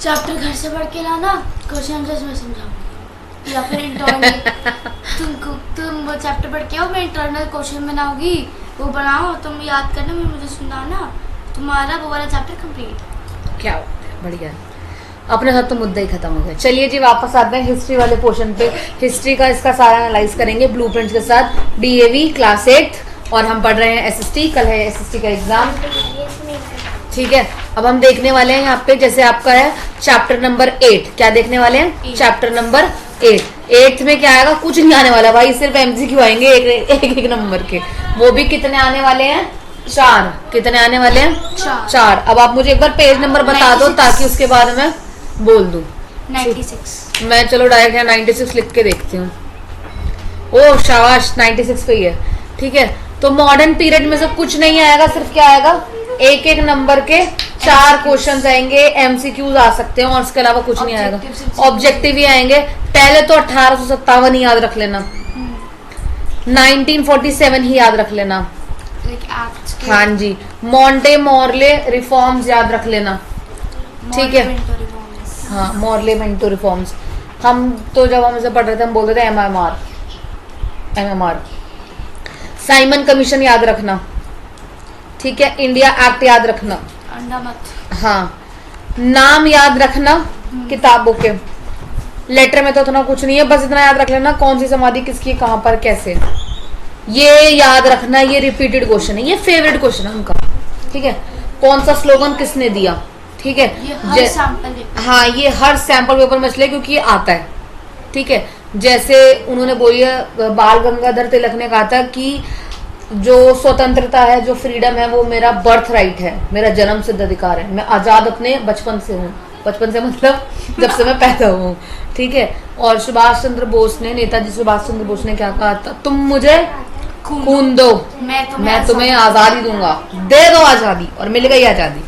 चैप्टर घर से पढ़ के लाना, क्वेश्चन आंसर्स में समझाऊंगी, या फिर इंटरनल तुम वो चैप्टर पढ़ के आओ, मैं इंटरनल क्वेश्चन बनाऊंगी, वो बनाओ, तुम याद करना, मैं मुझे सुनाना, तुम्हारा वो वाला चैप्टर कंप्लीट। क्या बढ़िया है, अपने साथ तो मुद्दा ही खत्म हो गया। चलिए जी, वापस आते हैं हिस्ट्री वाले पोर्शन पे। हिस्ट्री का इसका सारा एनालाइज करेंगे ब्लूप्रिंट्स के साथ, डीएवी क्लास 8, और हम पढ़ रहे हैं एसएसटी। कल है एसएसटी का एग्जाम। ठीक है, अब हम देखने वाले हैं यहाँ पे, जैसे आपका है चैप्टर नंबर 8, क्या देखने वाले हैं? Chapter number 8। 8 में क्या आएगा? कुछ नहीं आने वाला भाई, सिर्फ एमसीक्यू आएंगे एक नंबर के। वो भी कितने आने वाले हैं? 4। कितने आने वाले हैं? 4। अब आप मुझे एक बार पेज नंबर बता दो ताकि उसके बाद मैं बोल दूं। 96। मैं चलो डायरेक्ट यहाँ 96 लिख के देखती हूँ। ओ शाबाश, 96 पे ही है। ठीक है, तो मॉडर्न पीरियड में से कुछ नहीं आएगा, सिर्फ क्या आएगा, एक एक नंबर के 4 क्वेश्चन आएंगे, एमसीक्यूज आ सकते हैं और इसके अलावा कुछ नहीं आएगा। ऑब्जेक्टिव ही आएंगे। पहले तो 1857 ही याद रख लेना, 1947 ही याद रख लेना। हाँ जी, मॉन्टे मॉर्ले रिफॉर्म्स याद रख लेना। ठीक है, हाँ, मॉर्ले मिंटो रिफॉर्म्स। हम तो जब हम इसे पढ़ रहे थे हम बोलते थे एमएमआर। साइमन कमीशन याद रखना। ठीक है, इंडिया एक्ट याद रखना। अंडा मत। हाँ, नाम याद रखना किताबों के। लेटर में तो इतना कुछ नहीं है, बस इतना याद रख लेना कौन सी समाधि किसकी, कहां पर, कैसे, ये याद रखना। ये रिपीटेड क्वेश्चन है, ये फेवरेट क्वेश्चन है उनका। ठीक है, कौन सा स्लोगन किसने दिया। ठीक है, हाँ, ये हर सैंपल पेपर में इसलिए क्योंकि ये आता है। ठीक है, जैसे उन्होंने बोलिए बाल गंगाधर तिलक ने कहा था कि जो स्वतंत्रता है, जो फ्रीडम है, वो मेरा बर्थ राइट है, मेरा जन्म सिद्ध अधिकार है, मैं आजाद अपने बचपन से हूँ। बचपन से मतलब जब से मैं पैदा हूँ। ठीक है, और सुभाष चंद्र बोस ने, नेताजी सुभाष चंद्र बोस ने क्या कहा था, तुम मुझे खून दो, मैं तुम्हें आजादी दूंगा, दे दो आजादी, और मिल गई आजादी।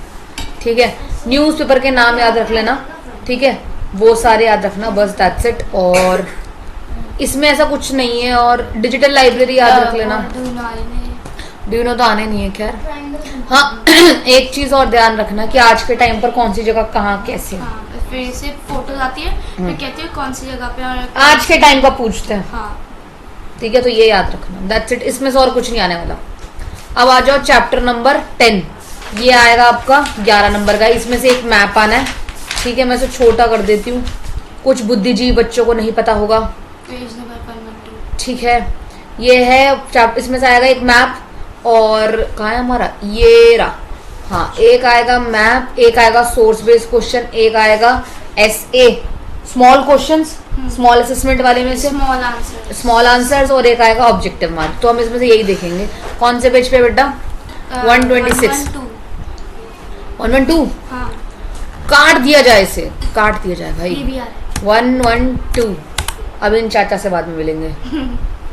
ठीक है, न्यूज़पेपर के नाम याद रख लेना। ठीक है, वो सारे याद रखना, बस दैट्स इट। और इसमें ऐसा कुछ नहीं है। और डिजिटल लाइब्रेरी याद रख लेना। ड्यूनो तो आने नहीं है, खैर। हाँ, एक चीज और ध्यान रखना कि आज के टाइम पर कौन सी जगह कहाँ कैसे, फिर से फोटोज आती है, फिर कहते हैं कौन सी जगह पे, और आज के टाइम का पूछते हैं। हाँ। ठीक है, तो ये याद रखना, दैट्स इट। इसमें से और कुछ नहीं आने वाला। अब आ जाओ चैप्टर नंबर 10। ये आएगा आपका 11 नंबर का। इसमें से एक मैप आना है। ठीक है, मैं इसे छोटा कर देती हूँ, कुछ बुद्धिजीवी बच्चों को नहीं पता होगा। Page number 112। ठीक है, ये है, इसमें से आएगा एक मैप, और कहाँ है हमारा, ये रहा। हाँ, एक आएगा मैप, एक आएगा सोर्स बेस्ड क्वेश्चन, एक आएगा SA small questions, small assessment वाले में से स्मॉल आंसर्स, और एक आएगा ऑब्जेक्टिव मार्क। तो हम इसमें से यही देखेंगे। कौन से पेज पे बेटा, 126, 112। हाँ। काट दिया जाए, इसे काट दिया जाए भाई। ये भी आ रहा 112। अब इन चाचा से बाद में मिलेंगे। है।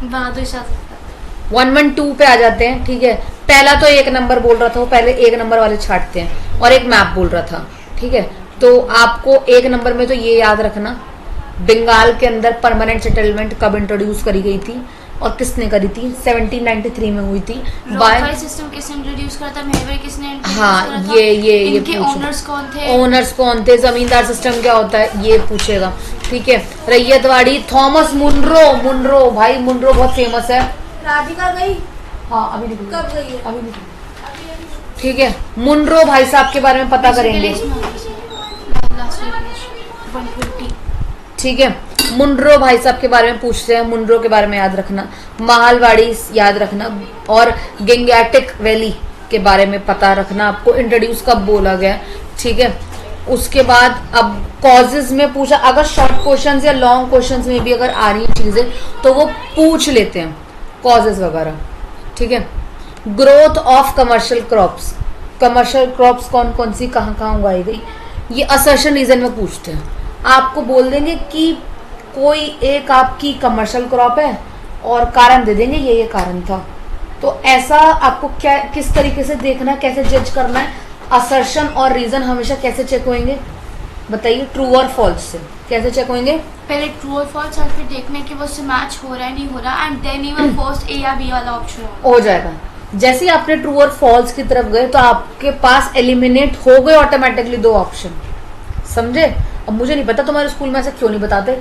बहादुर शाह 112 पे आ जाते हैं। ठीक है, पहला तो एक नंबर बोल रहा था, वो पहले एक नंबर वाले छांटते हैं, और एक मैप बोल रहा था। ठीक है, तो आपको एक नंबर में तो ये याद रखना, बंगाल के अंदर परमानेंट सेटलमेंट कब इंट्रोड्यूस करी गई थी और किसने करी थी, 1793 में हुई थी। बाय सिस्टम किसने इंट्रोड्यूस करा था, मेहवर किसने इंट्रोड्यूस हाँ, करा था? ये इनके ओनर्स कौन थे, ओनर्स कौन थे, जमींदार सिस्टम क्या होता है, ये पूछेगा। ठीक है, रैयतवाड़ी, थॉमस मुनरो भाई, मुनरो बहुत फेमस है। राधिका गई, हाँ, अभी निकली, कब गई है? अभी निकली। ठीक है, मुनरो भाई साहब के बारे में पता करेंगे। ठीक है, मुनरो भाई साहब के बारे में पूछते हैं, मुनरो के बारे में याद रखना। महालवाड़ी याद रखना, और गंगैटिक वैली के बारे में पता रखना, आपको इंट्रोड्यूस कब बोला गया। ठीक है, उसके बाद अब कॉजेज में पूछा, अगर शॉर्ट क्वेश्चंस या लॉन्ग क्वेश्चंस में भी अगर आ रही चीजें तो वो पूछ लेते हैं, कॉजेज वगैरह। ठीक है, growth of commercial crops, commercial crops कौन कौन सी कहाँ कहाँ उगाई गई, ये असर्शन रीजन में पूछते हैं। आपको बोल देंगे कि कोई एक आपकी कमर्शियल क्रॉप है और कारण दे देंगे ये कारण था। तो ऐसा आपको क्या, किस तरीके से देखना है, कैसे जज करना है, असर्शन और रीजन हमेशा कैसे चेक होंगे बताइए, ट्रू और फॉल्स से कैसे चेक होंगे। पहले ट्रू और फॉल्स, और फिर देखने कि वो से मैच हो रहा है नहीं हो रहा, and then you first A या बी वाला ऑप्शन हो जाएगा। जैसे ही आपने ट्रू और फॉल्स की तरफ गए तो आपके पास एलिमिनेट हो गए ऑटोमेटिकली 2 ऑप्शन, समझे। अब मुझे नहीं पता तुम्हारे स्कूल में ऐसा क्यों नहीं बताते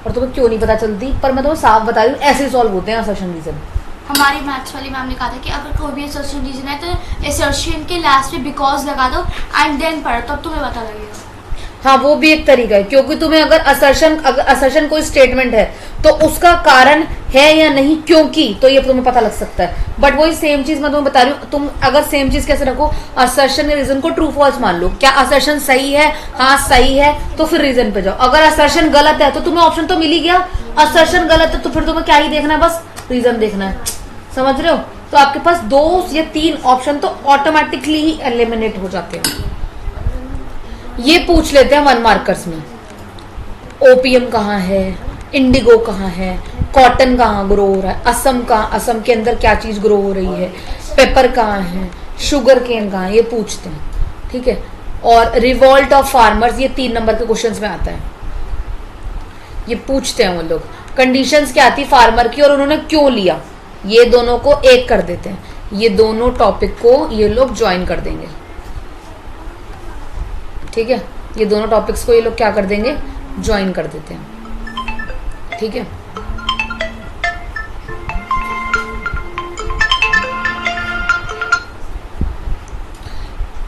और तुम्हें क्यों नहीं पता चलती, पर मैं तुम्हें साफ बता रही हूँ, ऐसे ही सॉल्व होते हैं असर्शन रीजन। हमारी मैथ्स वाली मैम ने कहा था कि अगर कोई भी असर्शन रीजन है तो असर्शन के लास्ट में बिकॉज लगा दो एंड देन पढ़ो, तब तुम्हें पता लगेगा। हाँ, वो भी एक तरीका है, क्योंकि तुम्हें अगर असर्शन कोई स्टेटमेंट है तो उसका कारण है या नहीं, क्योंकि, तो ये तुम्हें पता लग सकता है। बट वही सेम चीज मैं तुम्हें बता रही हूँ, तुम अगर सेम चीज कैसे रखो, असर्शन या रीजन को ट्रू फॉल्स मान लो। क्या असर्शन सही है, हाँ सही है, तो फिर रीजन पे जाओ। अगर असर्शन गलत है तो तुम्हें ऑप्शन तो मिल ही गया, असर्शन गलत है तो फिर तुम्हें क्या ही देखना है, बस रीजन देखना है, समझ रहे हो। तो आपके पास 2 या 3 ऑप्शन तो ऑटोमेटिकली ही एलिमिनेट हो जाते हैं। ये पूछ लेते हैं 1 मार्कर्स में, ओपियम कहाँ है, इंडिगो कहाँ है, कॉटन कहाँ ग्रो हो रहा है, असम कहाँ, असम के अंदर क्या चीज ग्रो हो रही है, पेपर कहाँ है, शुगर केन कहाँ है, ये पूछते हैं, ठीक है। और रिवॉल्ट ऑफ फार्मर्स, ये 3 नंबर के क्वेश्चंस में आता है, ये पूछते हैं वो लोग। कंडीशंस क्या आती फार्मर की और उन्होंने क्यों लिया, ये दोनों को एक कर देते हैं, ये दोनों टॉपिक को ये लोग ज्वाइन कर देंगे, ठीक है। ये दोनों टॉपिक्स को ये लोग क्या कर देंगे, ज्वाइन कर देते हैं, ठीक है।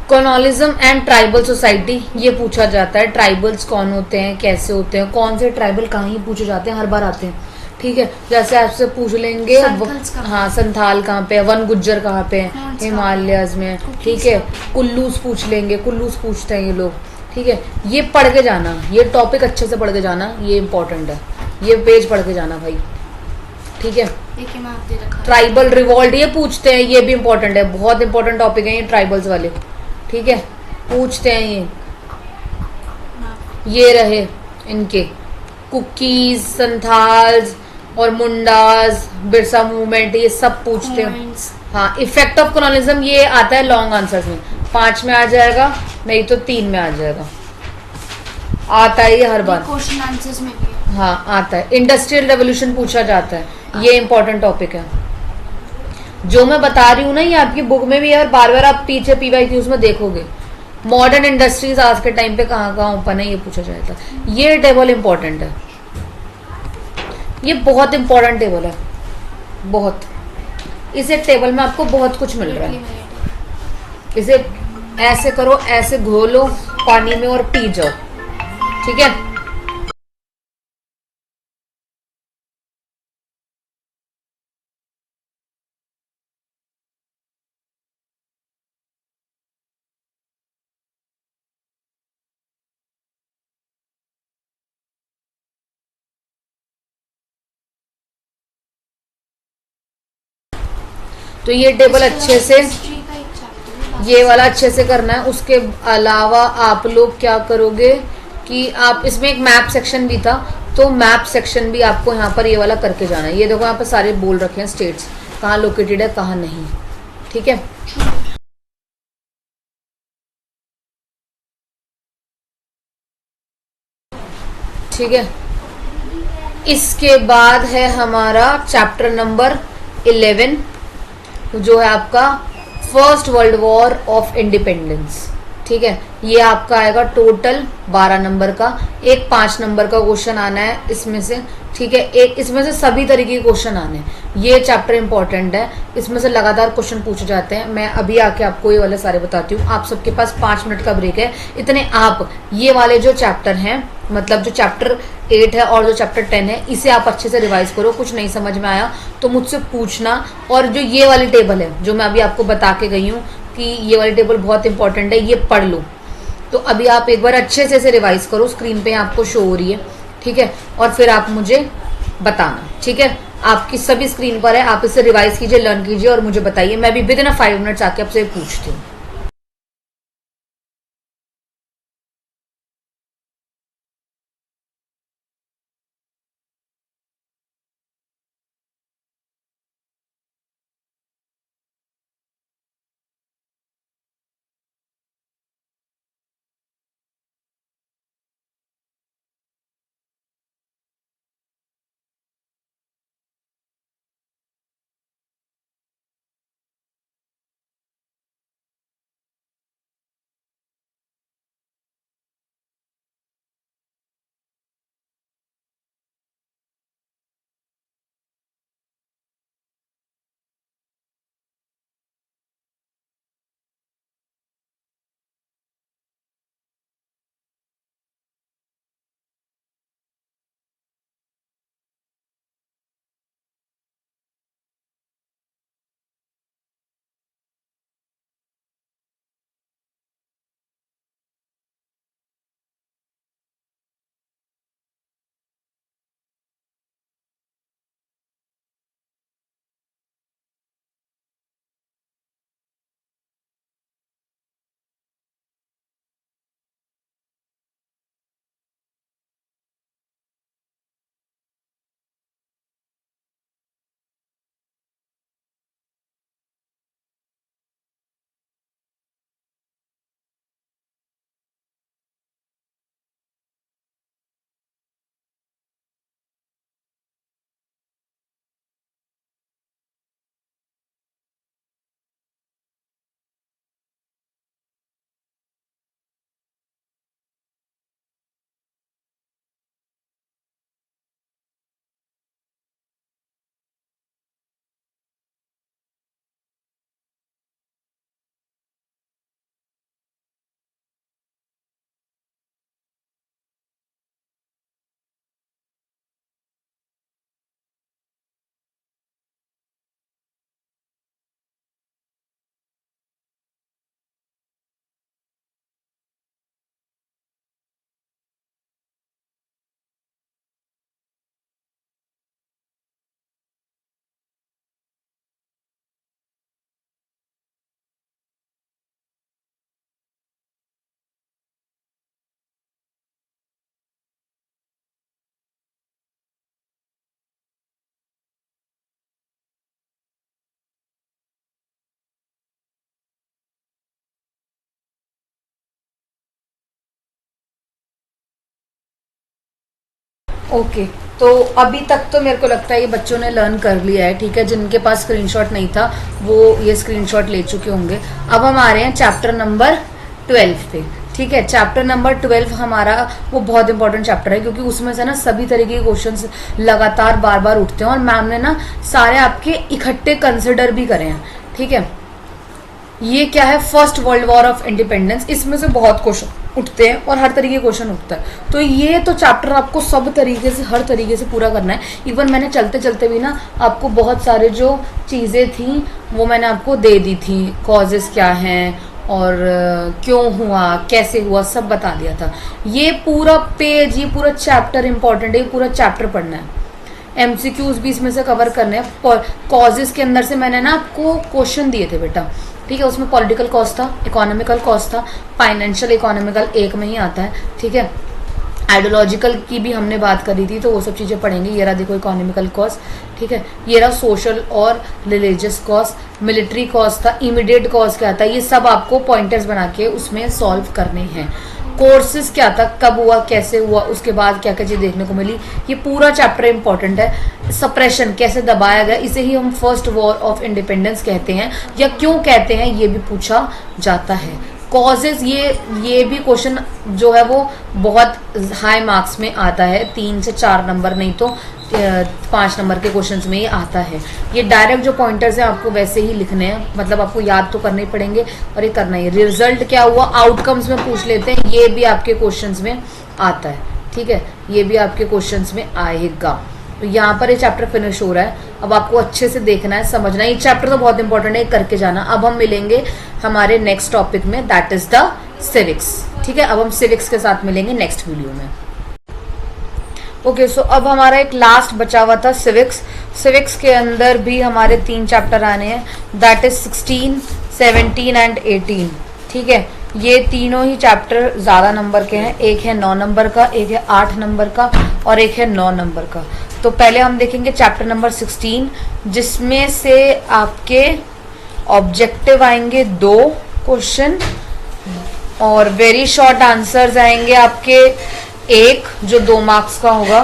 कॉलोनिज्म एंड ट्राइबल सोसाइटी, ये पूछा जाता है, ट्राइबल्स कौन होते हैं, कैसे होते हैं, कौन से ट्राइबल कहाँ ही पूछे जाते हैं, हर बार आते हैं, ठीक है। जैसे आपसे पूछ लेंगे हाँ संथाल कहाँ पे है, वन गुज्जर कहाँ पे है, हिमालयस में, ठीक है। कुल्लूस पूछ लेंगे, कुल्लूस पूछते हैं ये लोग, ठीक है। ये पढ़ के जाना, ये टॉपिक अच्छे से पढ़ के जाना, ये इंपॉर्टेंट है, ये पेज पढ़ के जाना भाई, ठीक है। ट्राइबल रिवॉल्ट ये पूछते हैं, ये भी इंपॉर्टेंट है, बहुत इंपॉर्टेंट टॉपिक है ये ट्राइबल्स वाले, ठीक है। पूछते हैं ये रहे इनके कुकीज, संथाल्स और मुंडास, बिरसा मूवमेंट, ये सब पूछते हैं। हाँ, इफेक्ट ऑफ कॉलोनिज्म ये आता है लॉन्ग आंसर्स में, 5 में आ जाएगा, नहीं तो 3 में आ जाएगा, आता है ये हर बार क्वेश्चन आंसर्स में भी। हाँ आता है। इंडस्ट्रियल रेवोल्यूशन पूछा जाता है, ये इंपॉर्टेंट टॉपिक है, जो मैं बता रही हूँ ना ये आपकी बुक में भी है और बार बार आप पीछे PYQs में देखोगे। मॉडर्न इंडस्ट्रीज आज के टाइम पे कहाँ कहाँ ओपन है ये पूछा जाएगा, ये टेबल इंपॉर्टेंट है, ये बहुत इंपॉर्टेंट टेबल है, बहुत। इस एक टेबल में आपको बहुत कुछ मिल रहा है, इसे ऐसे करो, ऐसे घोलो पानी में और पी जाओ, ठीक है। तो ये टेबल अच्छे से, ये वाला अच्छे से करना है। उसके अलावा आप लोग क्या करोगे कि आप इसमें एक मैप सेक्शन भी था, तो मैप सेक्शन भी आपको यहाँ पर ये वाला करके जाना है। ये देखो यहाँ पर सारे बोल रखे हैं स्टेट्स कहाँ लोकेटेड है कहाँ नहीं, ठीक है। ठीक है, इसके बाद है हमारा चैप्टर नंबर 11 जो है आपका first world war of independence, ठीक है। ये आपका आएगा टोटल 12 नंबर का, एक 5 नंबर का क्वेश्चन आना है इसमें से, ठीक है। एक इसमें से सभी तरीके के क्वेश्चन आने हैं, ये चैप्टर इंपॉर्टेंट है, इसमें से लगातार क्वेश्चन पूछे जाते हैं। मैं अभी आके आपको ये वाले सारे बताती हूँ। आप सबके पास 5 मिनट का ब्रेक है, इतने आप ये वाले जो चैप्टर हैं, मतलब जो चैप्टर 8 है और जो चैप्टर 10 है, इसे आप अच्छे से रिवाइज करो। कुछ नहीं समझ में आया तो मुझसे पूछना। और जो ये वाली टेबल है जो मैं अभी आपको बता के गई हूँ कि ये वाली टेबल बहुत इंपॉर्टेंट है, ये पढ़ लो। तो अभी आप एक बार अच्छे से इसे रिवाइज करो, स्क्रीन पे आपको शो हो रही है, ठीक है। और फिर आप मुझे बताना, ठीक है। आपकी सभी स्क्रीन पर है, आप इसे रिवाइज कीजिए, लर्न कीजिए और मुझे बताइए। मैं भी विद इन 5 मिनट्स आके आपसे पूछती हूँ। ओके, तो अभी तक तो मेरे को लगता है ये बच्चों ने लर्न कर लिया है, ठीक है। जिनके पास स्क्रीनशॉट नहीं था वो ये स्क्रीनशॉट ले चुके होंगे। अब हम आ रहे हैं चैप्टर नंबर 12 पे, ठीक है। चैप्टर नंबर 12 हमारा वो बहुत इंपॉर्टेंट चैप्टर है, क्योंकि उसमें से ना सभी तरीके के क्वेश्चंस लगातार बार बार उठते हैं, और मैम ने ना सारे आपके इकट्ठे कंसिडर भी करे हैं, ठीक है। ये क्या है, first world war of independence, इसमें से बहुत क्वेश्चन उठते हैं और हर तरीके के क्वेश्चन उठता है। तो ये तो चैप्टर आपको सब तरीके से, हर तरीके से पूरा करना है। इवन मैंने चलते चलते भी ना आपको बहुत सारे जो चीज़ें थी वो मैंने आपको दे दी थी, कॉजेस क्या हैं और क्यों हुआ, कैसे हुआ, सब बता दिया था। ये पूरा पेज, ये पूरा चैप्टर इंपॉर्टेंट है, ये पूरा चैप्टर पढ़ना है। एमसीक्यूज भी इसमें से कवर करने हैं। कॉजेस के अंदर से मैंने ना आपको क्वेश्चन दिए थे बेटा, ठीक है। उसमें पॉलिटिकल कॉज था, इकोनॉमिकल कॉज था, फाइनेंशियल इकोनॉमिकल एक में ही आता है, ठीक है। आइडियोलॉजिकल की भी हमने बात करी थी, तो वो सब चीज़ें पढ़ेंगे। ये रहा देखो इकोनॉमिकल कॉज, ठीक है। ये रहा सोशल और रिलीजियस कॉज, मिलिट्री कॉज था, इमीडिएट कॉज क्या था, ये सब आपको पॉइंटर्स बना के उसमें सॉल्व करने हैं। कोर्सेज क्या था, कब हुआ, कैसे हुआ, उसके बाद क्या क्या चीज़ देखने को मिली, ये पूरा चैप्टर इंपॉर्टेंट है। सप्रेशन कैसे दबाया गया, इसे ही हम फर्स्ट वॉर ऑफ इंडिपेंडेंस कहते हैं, या क्यों कहते हैं ये भी पूछा जाता है। कॉजेज, ये भी क्वेश्चन जो है वो बहुत हाई मार्क्स में आता है, 3 से 4 नंबर, नहीं तो 5 नंबर के क्वेश्चंस में ये आता है। ये डायरेक्ट जो पॉइंटर्स हैं आपको वैसे ही लिखने हैं, मतलब आपको याद तो करने ही पड़ेंगे और ये करना ही। रिजल्ट क्या हुआ, आउटकम्स में पूछ लेते हैं, ये भी आपके क्वेश्चंस में आता है, ठीक है। ये भी आपके क्वेश्चंस में आएगा। तो यहाँ पर ये चैप्टर फिनिश हो रहा है। अब आपको अच्छे से देखना है, समझना है। ये चैप्टर तो बहुत इंपॉर्टेंट है, करके जाना। अब हम मिलेंगे हमारे नेक्स्ट टॉपिक में, दैट इज द सिविक्स, ठीक है। अब हम सिविक्स के साथ मिलेंगे नेक्स्ट वीडियो में। ओके, सो अब हमारा एक लास्ट बचा हुआ था सिविक्स। सिविक्स के अंदर भी हमारे 3 चैप्टर आने हैं, दैट इज 16, 17 एंड 18, ठीक है। ये तीनों ही चैप्टर ज़्यादा नंबर के हैं, एक है 9 नंबर का, एक है 8 नंबर का और एक है 9 नंबर का। तो पहले हम देखेंगे चैप्टर नंबर 16, जिसमें से आपके ऑब्जेक्टिव आएंगे 2 क्वेश्चन और वेरी शॉर्ट आंसर्स आएंगे आपके 1, जो 2 मार्क्स का होगा,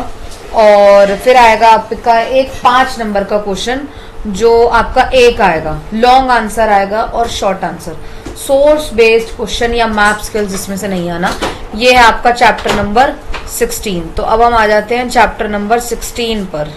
और फिर आएगा आपका एक 5 नंबर का क्वेश्चन जो आपका 1 आएगा, लॉन्ग आंसर आएगा और short answer. Source based question या मैप स्किल्स जिसमें से नहीं आना, ये है आपका चैप्टर नंबर 16। तो अब हम आ जाते हैं चैप्टर नंबर 16 पर।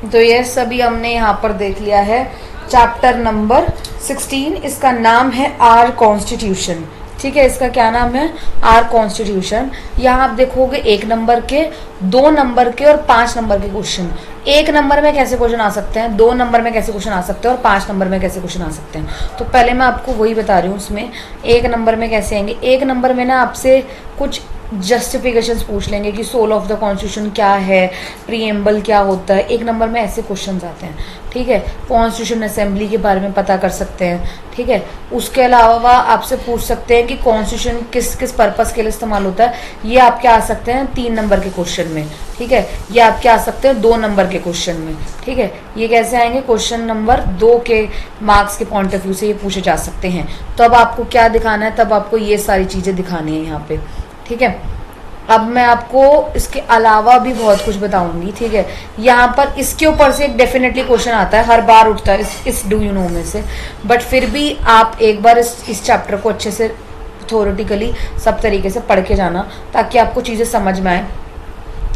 तो ये सभी हमने यहाँ पर देख लिया है चैप्टर नंबर 16। इसका नाम है आर कॉन्स्टिट्यूशन, ठीक है। इसका क्या नाम है, आर कॉन्स्टिट्यूशन। यहाँ आप देखोगे 1 नंबर के, 2 नंबर के और 5 नंबर के क्वेश्चन। 1 नंबर में कैसे क्वेश्चन आ सकते हैं, 2 नंबर में कैसे क्वेश्चन आ सकते हैं और 5 नंबर में कैसे क्वेश्चन आ सकते हैं। तो पहले मैं आपको वही बता रही हूँ, उसमें 1 नंबर में कैसे आएंगे। 1 नंबर में ना आपसे कुछ जस्टिफिकेशंस पूछ लेंगे कि सोल ऑफ द कॉन्स्टिट्यूशन क्या है, प्रीएम्बल क्या होता है, एक नंबर में ऐसे क्वेश्चंस आते हैं, ठीक है। कॉन्स्टिट्यूशन असेंबली के बारे में पता कर सकते हैं, ठीक है। उसके अलावा आपसे पूछ सकते हैं कि कॉन्स्टिट्यूशन किस किस पर्पस के लिए इस्तेमाल होता है, ये आपके आ सकते हैं 3 नंबर के क्वेश्चन में, ठीक है। ये आपके आ सकते हैं 2 नंबर के क्वेश्चन में, ठीक है। ये कैसे आएंगे, क्वेश्चन नंबर 2 के मार्क्स के पॉइंट ऑफ व्यू से ये पूछे जा सकते हैं। तो अब आपको क्या दिखाना है, तब आपको ये सारी चीज़ें दिखानी है यहाँ पे, ठीक है। अब मैं आपको इसके अलावा भी बहुत कुछ बताऊंगी, ठीक है। यहाँ पर इसके ऊपर से एक डेफिनेटली क्वेश्चन आता है, हर बार उठता है इस डू यू नो में से, बट फिर भी आप एक बार इस चैप्टर को अच्छे से थ्योरेटिकली सब तरीके से पढ़ के जाना, ताकि आपको चीज़ें समझ में आए,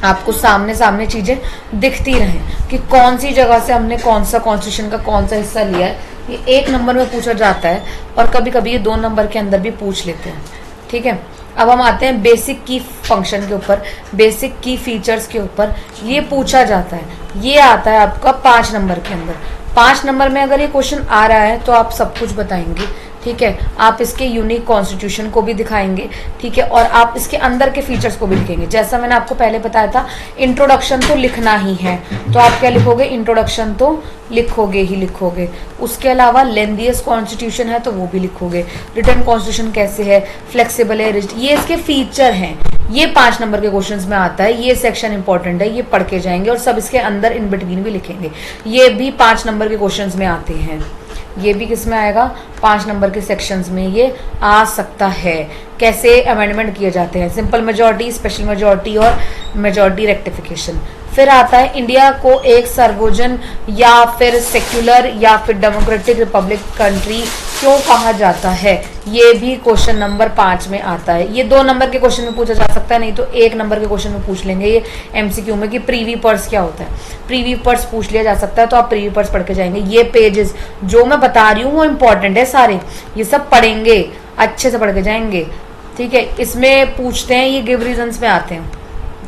आपको सामने सामने चीज़ें दिखती रहें कि कौन सी जगह से हमने कौन सा कॉन्स्टिट्यूशन का कौन सा हिस्सा लिया है। ये 1 नंबर में पूछा जाता है और कभी कभी ये 2 नंबर के अंदर भी पूछ लेते हैं, ठीक है। अब हम आते हैं बेसिक की फंक्शन के ऊपर, बेसिक की फीचर्स के ऊपर। ये पूछा जाता है, ये आता है आपका 5 नंबर के अंदर। 5 नंबर में अगर ये क्वेश्चन आ रहा है तो आप सब कुछ बताएंगे, ठीक है। आप इसके यूनिक कॉन्स्टिट्यूशन को भी दिखाएंगे, ठीक है, और आप इसके अंदर के फीचर्स को भी लिखेंगे। जैसा मैंने आपको पहले बताया था, इंट्रोडक्शन तो लिखना ही है, तो आप क्या लिखोगे, इंट्रोडक्शन तो लिखोगे ही लिखोगे। उसके अलावा लेंथीएस्ट कॉन्स्टिट्यूशन है तो वो भी लिखोगे। रिटर्न कॉन्स्टिट्यूशन कैसे है, फ्लेक्सिबल है, ये इसके फीचर हैं। ये 5 नंबर के क्वेश्चंस में आता है, ये सेक्शन इंपॉर्टेंट है, ये पढ़ के जाएंगे और सब इसके अंदर इन बिटवीन भी लिखेंगे। ये भी 5 नंबर के क्वेश्चंस में आते हैं, ये भी किस में आएगा, 5 नंबर के सेक्शंस में ये आ सकता है। कैसे अमेंडमेंट किए जाते हैं, सिंपल मेजॉरिटी, स्पेशल मेजॉरिटी और मेजॉरिटी रेक्टिफिकेशन। फिर आता है इंडिया को एक सर्वोजन या फिर सेक्युलर या फिर डेमोक्रेटिक रिपब्लिक कंट्री क्यों कहा जाता है, ये भी क्वेश्चन नंबर 5 में आता है। ये 2 नंबर के क्वेश्चन में पूछा जा सकता है, नहीं तो 1 नंबर के क्वेश्चन में पूछ लेंगे ये एमसीक्यू में कि प्रीवी पर्स क्या होता है। प्रीवी पर्स पूछ लिया जा सकता है, तो आप प्रीवी पर्स पढ़ के जाएंगे। ये पेजेस जो मैं बता रही हूँ वो इंपॉर्टेंट है सारे, ये सब पढ़ेंगे, अच्छे से पढ़ के जाएंगे, ठीक है। इसमें पूछते हैं, ये गिव रीजन्स में आते हैं,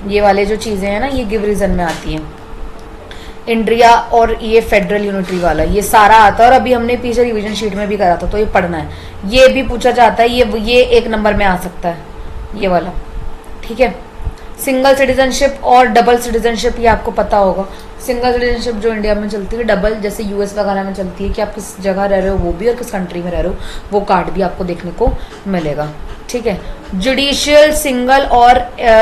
ये वाले जो चीज़ें हैं ना, ये गिव रीजन में आती हैं। इंडिया और ये फेडरल यूनिटरी वाला ये सारा आता है, और अभी हमने पीछे रिवीजन शीट में भी करा था, तो ये पढ़ना है। ये भी पूछा जाता है, ये 1 नंबर में आ सकता है, ये वाला, ठीक है। सिंगल सिटीजनशिप और डबल सिटीजनशिप, ये आपको पता होगा। सिंगल सिटीजनशिप जो इंडिया में चलती है, डबल जैसे यूएस वगैरह में चलती है कि आप किस जगह रह रहे हो वो भी, और किस कंट्री में रह रहे हो वो कार्ड भी आपको देखने को मिलेगा, ठीक है। जुडिशियल सिंगल और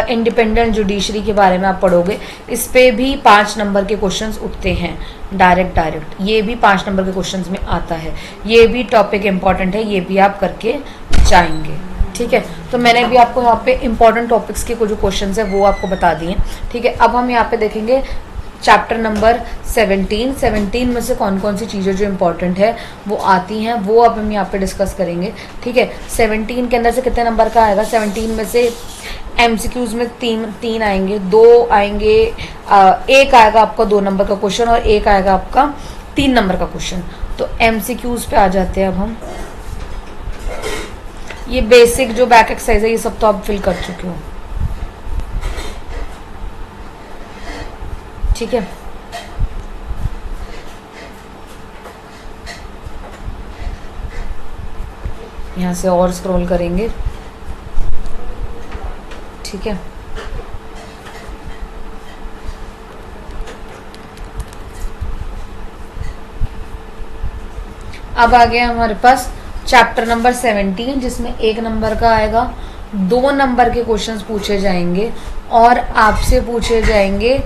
इंडिपेंडेंट जुडिशरी के बारे में आप पढ़ोगे, इस पे भी 5 नंबर के क्वेश्चंस उठते हैं, डायरेक्ट ये भी 5 नंबर के क्वेश्चंस में आता है। ये भी टॉपिक इंपॉर्टेंट है, ये भी आप करके जाएंगे, ठीक है। तो मैंने भी आपको यहाँ पे इंपॉर्टेंट टॉपिक्स के कुछ जो क्वेश्चंस है वो आपको बता दिए, ठीक है। अब हम यहाँ पे देखेंगे चैप्टर नंबर 17 में से कौन कौन सी चीज़ें जो इंपॉर्टेंट है वो आती हैं, वो अब हम यहाँ पे डिस्कस करेंगे, ठीक है। 17 के अंदर से कितने नंबर का आएगा, 17 में से एमसीक्यूज में 3 आएंगे, 2 आएंगे, 1 आएगा आपका 2 नंबर का क्वेश्चन और 1 आएगा आपका 3 नंबर का क्वेश्चन। तो एमसीक्यूज पे आ जाते हैं अब हम। ये बेसिक जो बैक एक्सरसाइज है ये सब तो आप फिल कर चुके हो, ठीक है। यहाँ से और स्क्रॉल करेंगे, ठीक है। अब आ गया हमारे पास चैप्टर नंबर 17, जिसमें 1 नंबर का आएगा, 2 नंबर के क्वेश्चंस पूछे जाएंगे और आपसे पूछे जाएंगे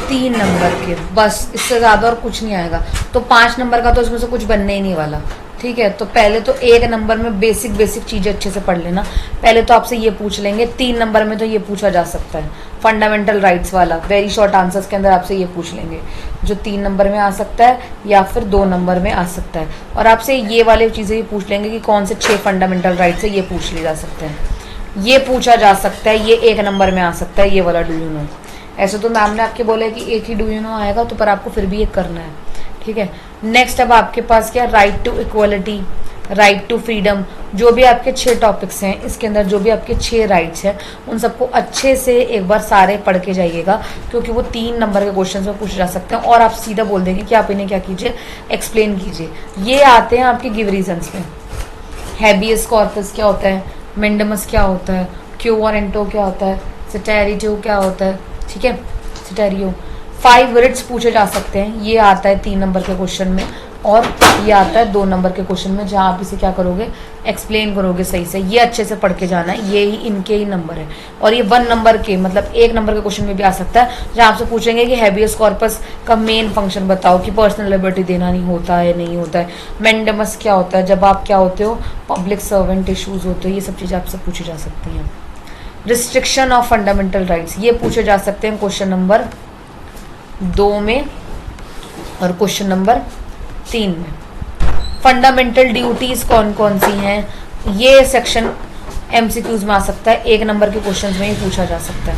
3 नंबर के, बस इससे ज़्यादा और कुछ नहीं आएगा। तो 5 नंबर का तो इसमें से कुछ बनने ही नहीं वाला, ठीक है। तो पहले तो 1 नंबर में बेसिक चीज़ें अच्छे से पढ़ लेना। पहले तो आपसे ये पूछ लेंगे, 3 नंबर में तो ये पूछा जा सकता है, फंडामेंटल राइट्स वाला, वेरी शॉर्ट आंसर्स के अंदर आपसे ये पूछ लेंगे, जो 3 नंबर में आ सकता है या फिर 2 नंबर में आ सकता है। और आपसे ये वाले चीज़ें भी पूछ लेंगे कि कौन से 6 फंडामेंटल राइट्स है, ये पूछ लिए जा सकते हैं, ये पूछा जा सकता है, ये 1 नंबर में आ सकता है, ये वाला डू यू नो। ऐसे तो मैम ने आपके बोला है कि एक ही डू यू नो आएगा, तो पर आपको फिर भी एक करना है, ठीक है। नेक्स्ट अब आपके पास क्या, right to equality, right to freedom, जो भी आपके 6 टॉपिक्स हैं, इसके अंदर जो भी आपके 6 राइट्स हैं उन सबको अच्छे से एक बार सारे पढ़ के जाइएगा, क्योंकि वो 3 नंबर के क्वेश्चन में पूछे जा सकते हैं और आप सीधा बोल देंगे कि आप इन्हें क्या कीजिए, एक्सप्लेन कीजिए। ये आते हैं आपके गिव रीजन्स में। हैबियस कॉर्पस क्या होता है, मेंडमस क्या होता है, क्यू और एंटो क्या होता है, सिटेरियो क्या होता है, ठीक है, सिटेरियो। 5 वर्ड्स पूछे जा सकते हैं, ये आता है 3 नंबर के क्वेश्चन में, और ये आता है 2 नंबर के क्वेश्चन में, जहाँ आप इसे क्या करोगे, एक्सप्लेन करोगे सही से। ये अच्छे से पढ़ के जाना है, ये ही इनके ही नंबर है। और ये 1 नंबर के मतलब 1 नंबर के क्वेश्चन में भी आ सकता है, जहाँ आपसे पूछेंगे कि हैबियस कॉर्पस का मेन फंक्शन बताओ, कि पर्सनल लिबर्टी देना नहीं होता है, नहीं होता है। मैंडेमस क्या होता है, जब आप क्या होते हो, पब्लिक सर्वेंट इशूज होते हो, ये सब चीज़ें आपसे पूछी जा सकती हैं। रिस्ट्रिक्शन ऑफ फंडामेंटल राइट्स, ये पूछे जा सकते हैं क्वेश्चन नंबर 2 में और क्वेश्चन नंबर 3 में। फंडामेंटल ड्यूटीज कौन कौन सी हैं, ये सेक्शन एमसीक्यूज में आ सकता है, 1 नंबर के क्वेश्चंस में ये पूछा जा सकता है,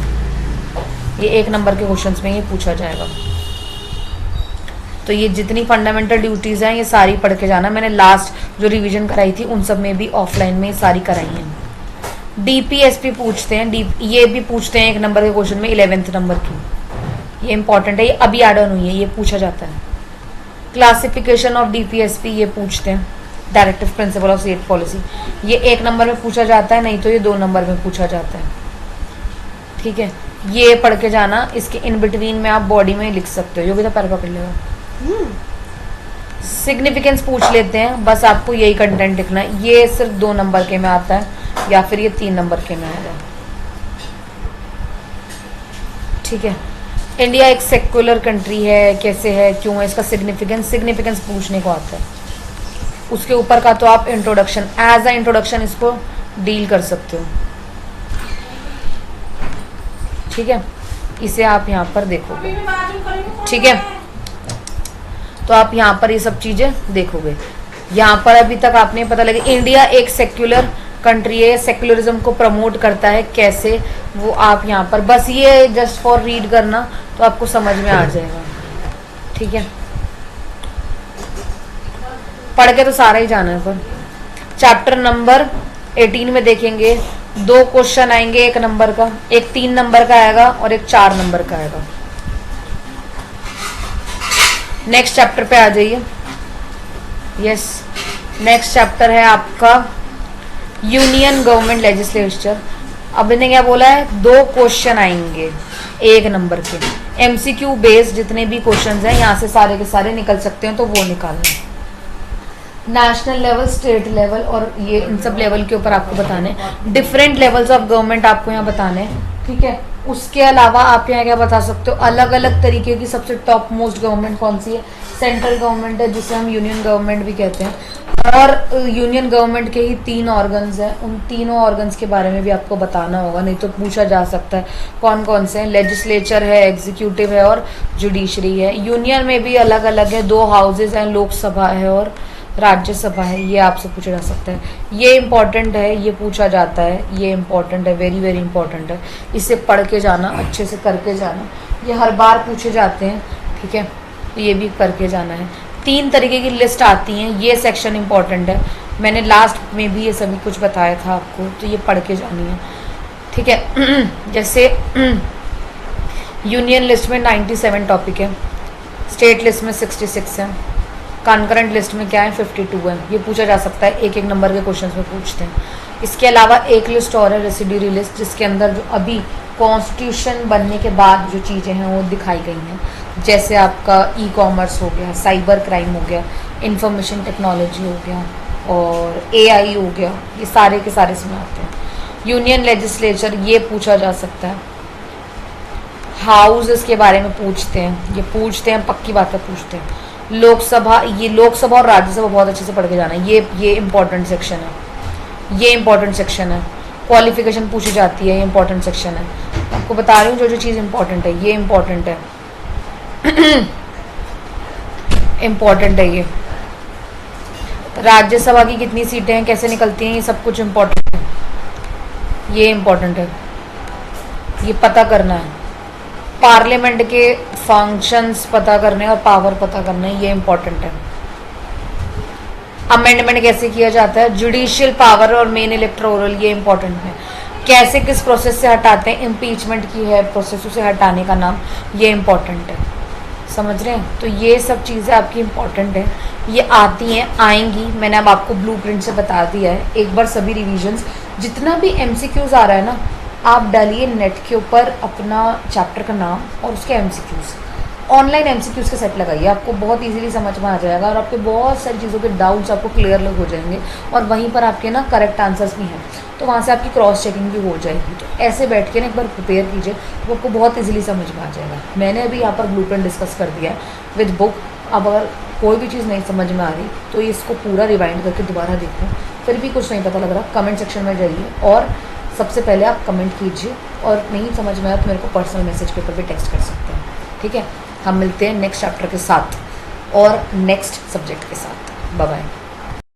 ये 1 नंबर के क्वेश्चंस में ये पूछा जाएगा। तो ये जितनी फंडामेंटल ड्यूटीज हैं ये सारी पढ़ के जाना। मैंने लास्ट जो रिवीजन कराई थी उन सब में भी ऑफलाइन में सारी कराई हैं। डीपीएसपी पूछते हैं, ये भी पूछते हैं 1 नंबर के क्वेश्चन में 11th नंबर की, ये इंपॉर्टेंट है, ये अभी एड ऑन हुई है, ये पूछा जाता है। क्लासिफिकेशन ऑफ डीपीएसपी ये पूछते हैं, directive principle of state policy, ये 1 नंबर में पूछा जाता है, नहीं तो ये 2 नंबर में पूछा जाता है, ठीक है। ये पढ़ के जाना, इसके इन बिटवीन में आप बॉडी में लिख सकते हो, योगिता पैर पकड़ लेगा। सिग्निफिकेंस पूछ लेते हैं, बस आपको यही कंटेंट लिखना है, ये सिर्फ 2 नंबर के में आता है या फिर ये 3 नंबर के में आएगा, ठीक है। इंडिया एक सेक्युलर कंट्री है, कैसे है, क्यों है, इसका सिग्निफिकेंस पूछने को आता है। उसके ऊपर का तो आप इंट्रोडक्शन, एज अ इंट्रोडक्शन इसको डील कर सकते हो, ठीक है। इसे आप यहाँ पर देखोगे, ठीक है। तो आप यहाँ पर ये सब चीजें देखोगे। यहाँ पर अभी तक आपने पता लगे इंडिया एक सेक्युलर कंट्री है, सेक्युलरिज्म को प्रमोट करता है, कैसे, वो आप यहाँ पर बस ये जस्ट फॉर रीड करना तो आपको समझ में आ जाएगा, ठीक है। पढ़ के तो सारा ही जाना है, पर चैप्टर नंबर 18 में देखेंगे 2 क्वेश्चन आएंगे 1 नंबर का, एक 3 नंबर का आएगा और एक 4 नंबर का आएगा। नेक्स्ट चैप्टर पे आ जाइए। यस, नेक्स्ट चैप्टर है आपका यूनियन गवर्नमेंट लेजिस्लेचर। अब इन्हें क्या बोला है, 2 क्वेश्चन आएंगे 1 नंबर के, एमसीक्यू बेस्ड जितने भी क्वेश्चंस हैं यहाँ से सारे के सारे निकल सकते हैं, तो वो निकालना। नेशनल लेवल, स्टेट लेवल और ये इन सब लेवल के ऊपर आपको बताने, डिफरेंट लेवल्स ऑफ गवर्नमेंट आपको यहाँ बताने, ठीक है। उसके अलावा आप यहाँ क्या बता सकते हो, अलग अलग तरीके की सबसे टॉप मोस्ट गवर्नमेंट कौन सी है, सेंट्रल गवर्नमेंट है जिसे हम यूनियन गवर्नमेंट भी कहते हैं, और यूनियन गवर्नमेंट के ही 3 ऑर्गन्स हैं, उन तीनों ऑर्गन्स के बारे में भी आपको बताना होगा, नहीं तो पूछा जा सकता है कौन कौन से हैं। लेजिस्लेचर है, एग्जीक्यूटिव है और जुडिशरी है। यूनियन में भी अलग अलग है, 2 हाउसेज हैं, लोकसभा है और राज्यसभा है, ये आपसे पूछा जा सकता है। ये इम्पॉर्टेंट है, ये पूछा जाता है, ये इम्पॉर्टेंट है, वेरी वेरी इंपॉर्टेंट है, इसे पढ़ के जाना, अच्छे से करके जाना, ये हर बार पूछे जाते हैं, ठीक है, तो ये भी करके जाना है। 3 तरीके की लिस्ट आती हैं, ये सेक्शन इम्पॉर्टेंट है, मैंने लास्ट में भी ये सभी कुछ बताया था आपको, तो ये पढ़ के जानी है, ठीक है। जैसे यूनियन लिस्ट में 97 टॉपिक है, स्टेट लिस्ट में 66 है, कॉन्करेंट लिस्ट में क्या है 52 है, ये पूछा जा सकता है, 1-1 नंबर के क्वेश्चंस में पूछते हैं। इसके अलावा एक लिस्ट और है, रेसिड्यूरी लिस्ट, जिसके अंदर जो अभी कॉन्स्टिट्यूशन बनने के बाद जो चीज़ें हैं वो दिखाई गई हैं, जैसे आपका ई-कॉमर्स हो गया, साइबर क्राइम हो गया, इंफॉर्मेशन टेक्नोलॉजी हो गया और AI हो गया, ये सारे के सारे इसमें आते हैं। यूनियन लेजिस्लेचर ये पूछा जा सकता है, हाउसेस के बारे में पूछते हैं, ये पूछते हैं, पक्की बात है पूछते हैं। लोकसभा, ये लोकसभा और राज्यसभा बहुत अच्छे से पढ़ के जाना है, ये इंपॉर्टेंट सेक्शन है, ये इंपॉर्टेंट सेक्शन है। क्वालिफिकेशन पूछी जाती है, ये इंपॉर्टेंट सेक्शन है, आपको बता रही हूँ जो जो चीज़ इंपॉर्टेंट है, ये इंपॉर्टेंट है इम्पॉर्टेंट है ये। राज्यसभा की कितनी सीटें हैं, कैसे निकलती हैं, ये सब कुछ इम्पॉर्टेंट है, ये इम्पॉर्टेंट है, ये पता करना है। पार्लियामेंट के फंक्शंस पता करने और पावर पता करने, ये इम्पॉर्टेंट है। अमेंडमेंट कैसे किया जाता है, जुडिशियल पावर और मेन इलेक्टोरल, ये इम्पॉर्टेंट है। कैसे किस प्रोसेस से हटाते हैं, इम्पीचमेंट की है प्रोसेस, उसे हटाने का नाम, ये इम्पॉर्टेंट है, समझ रहे हैं। तो ये सब चीज़ें आपकी इम्पॉर्टेंट है, ये आती हैं, आएंगी, मैंने अब आपको ब्लूप्रिंट से बता दिया है। एक बार सभी रिविजन्स जितना भी MCQs आ रहा है ना, आप डालिए नेट के ऊपर अपना चैप्टर का नाम और उसके MCQs, ऑनलाइन MCQs के सेट लगाइए, आपको बहुत इजीली समझ में आ जाएगा और आपके बहुत सारी चीज़ों के डाउट्स आपको क्लियर हो जाएंगे और वहीं पर आपके ना करेक्ट आंसर्स भी हैं, तो वहाँ से आपकी क्रॉस चेकिंग भी हो जाएगी। तो ऐसे बैठ के ना एक बार प्रिपेयर कीजिए, तो आपको बहुत इजीली समझ में आ जाएगा। मैंने अभी यहाँ पर ब्लूप्रिंट डिस्कस कर दिया है विद बुक। अब अगर कोई भी चीज़ नहीं समझ में आ रही तो इसको पूरा रिवाइंड करके दोबारा देखो, फिर भी कुछ नहीं पता लग रहा, कमेंट सेक्शन में जाइए और सबसे पहले आप कमेंट कीजिए, और नहीं समझ में आया तो मेरे को पर्सनल मैसेज के ऊपर भी टेक्स्ट कर सकते हैं। ठीक है, हम मिलते हैं नेक्स्ट चैप्टर के साथ और नेक्स्ट सब्जेक्ट के साथ। Bye bye.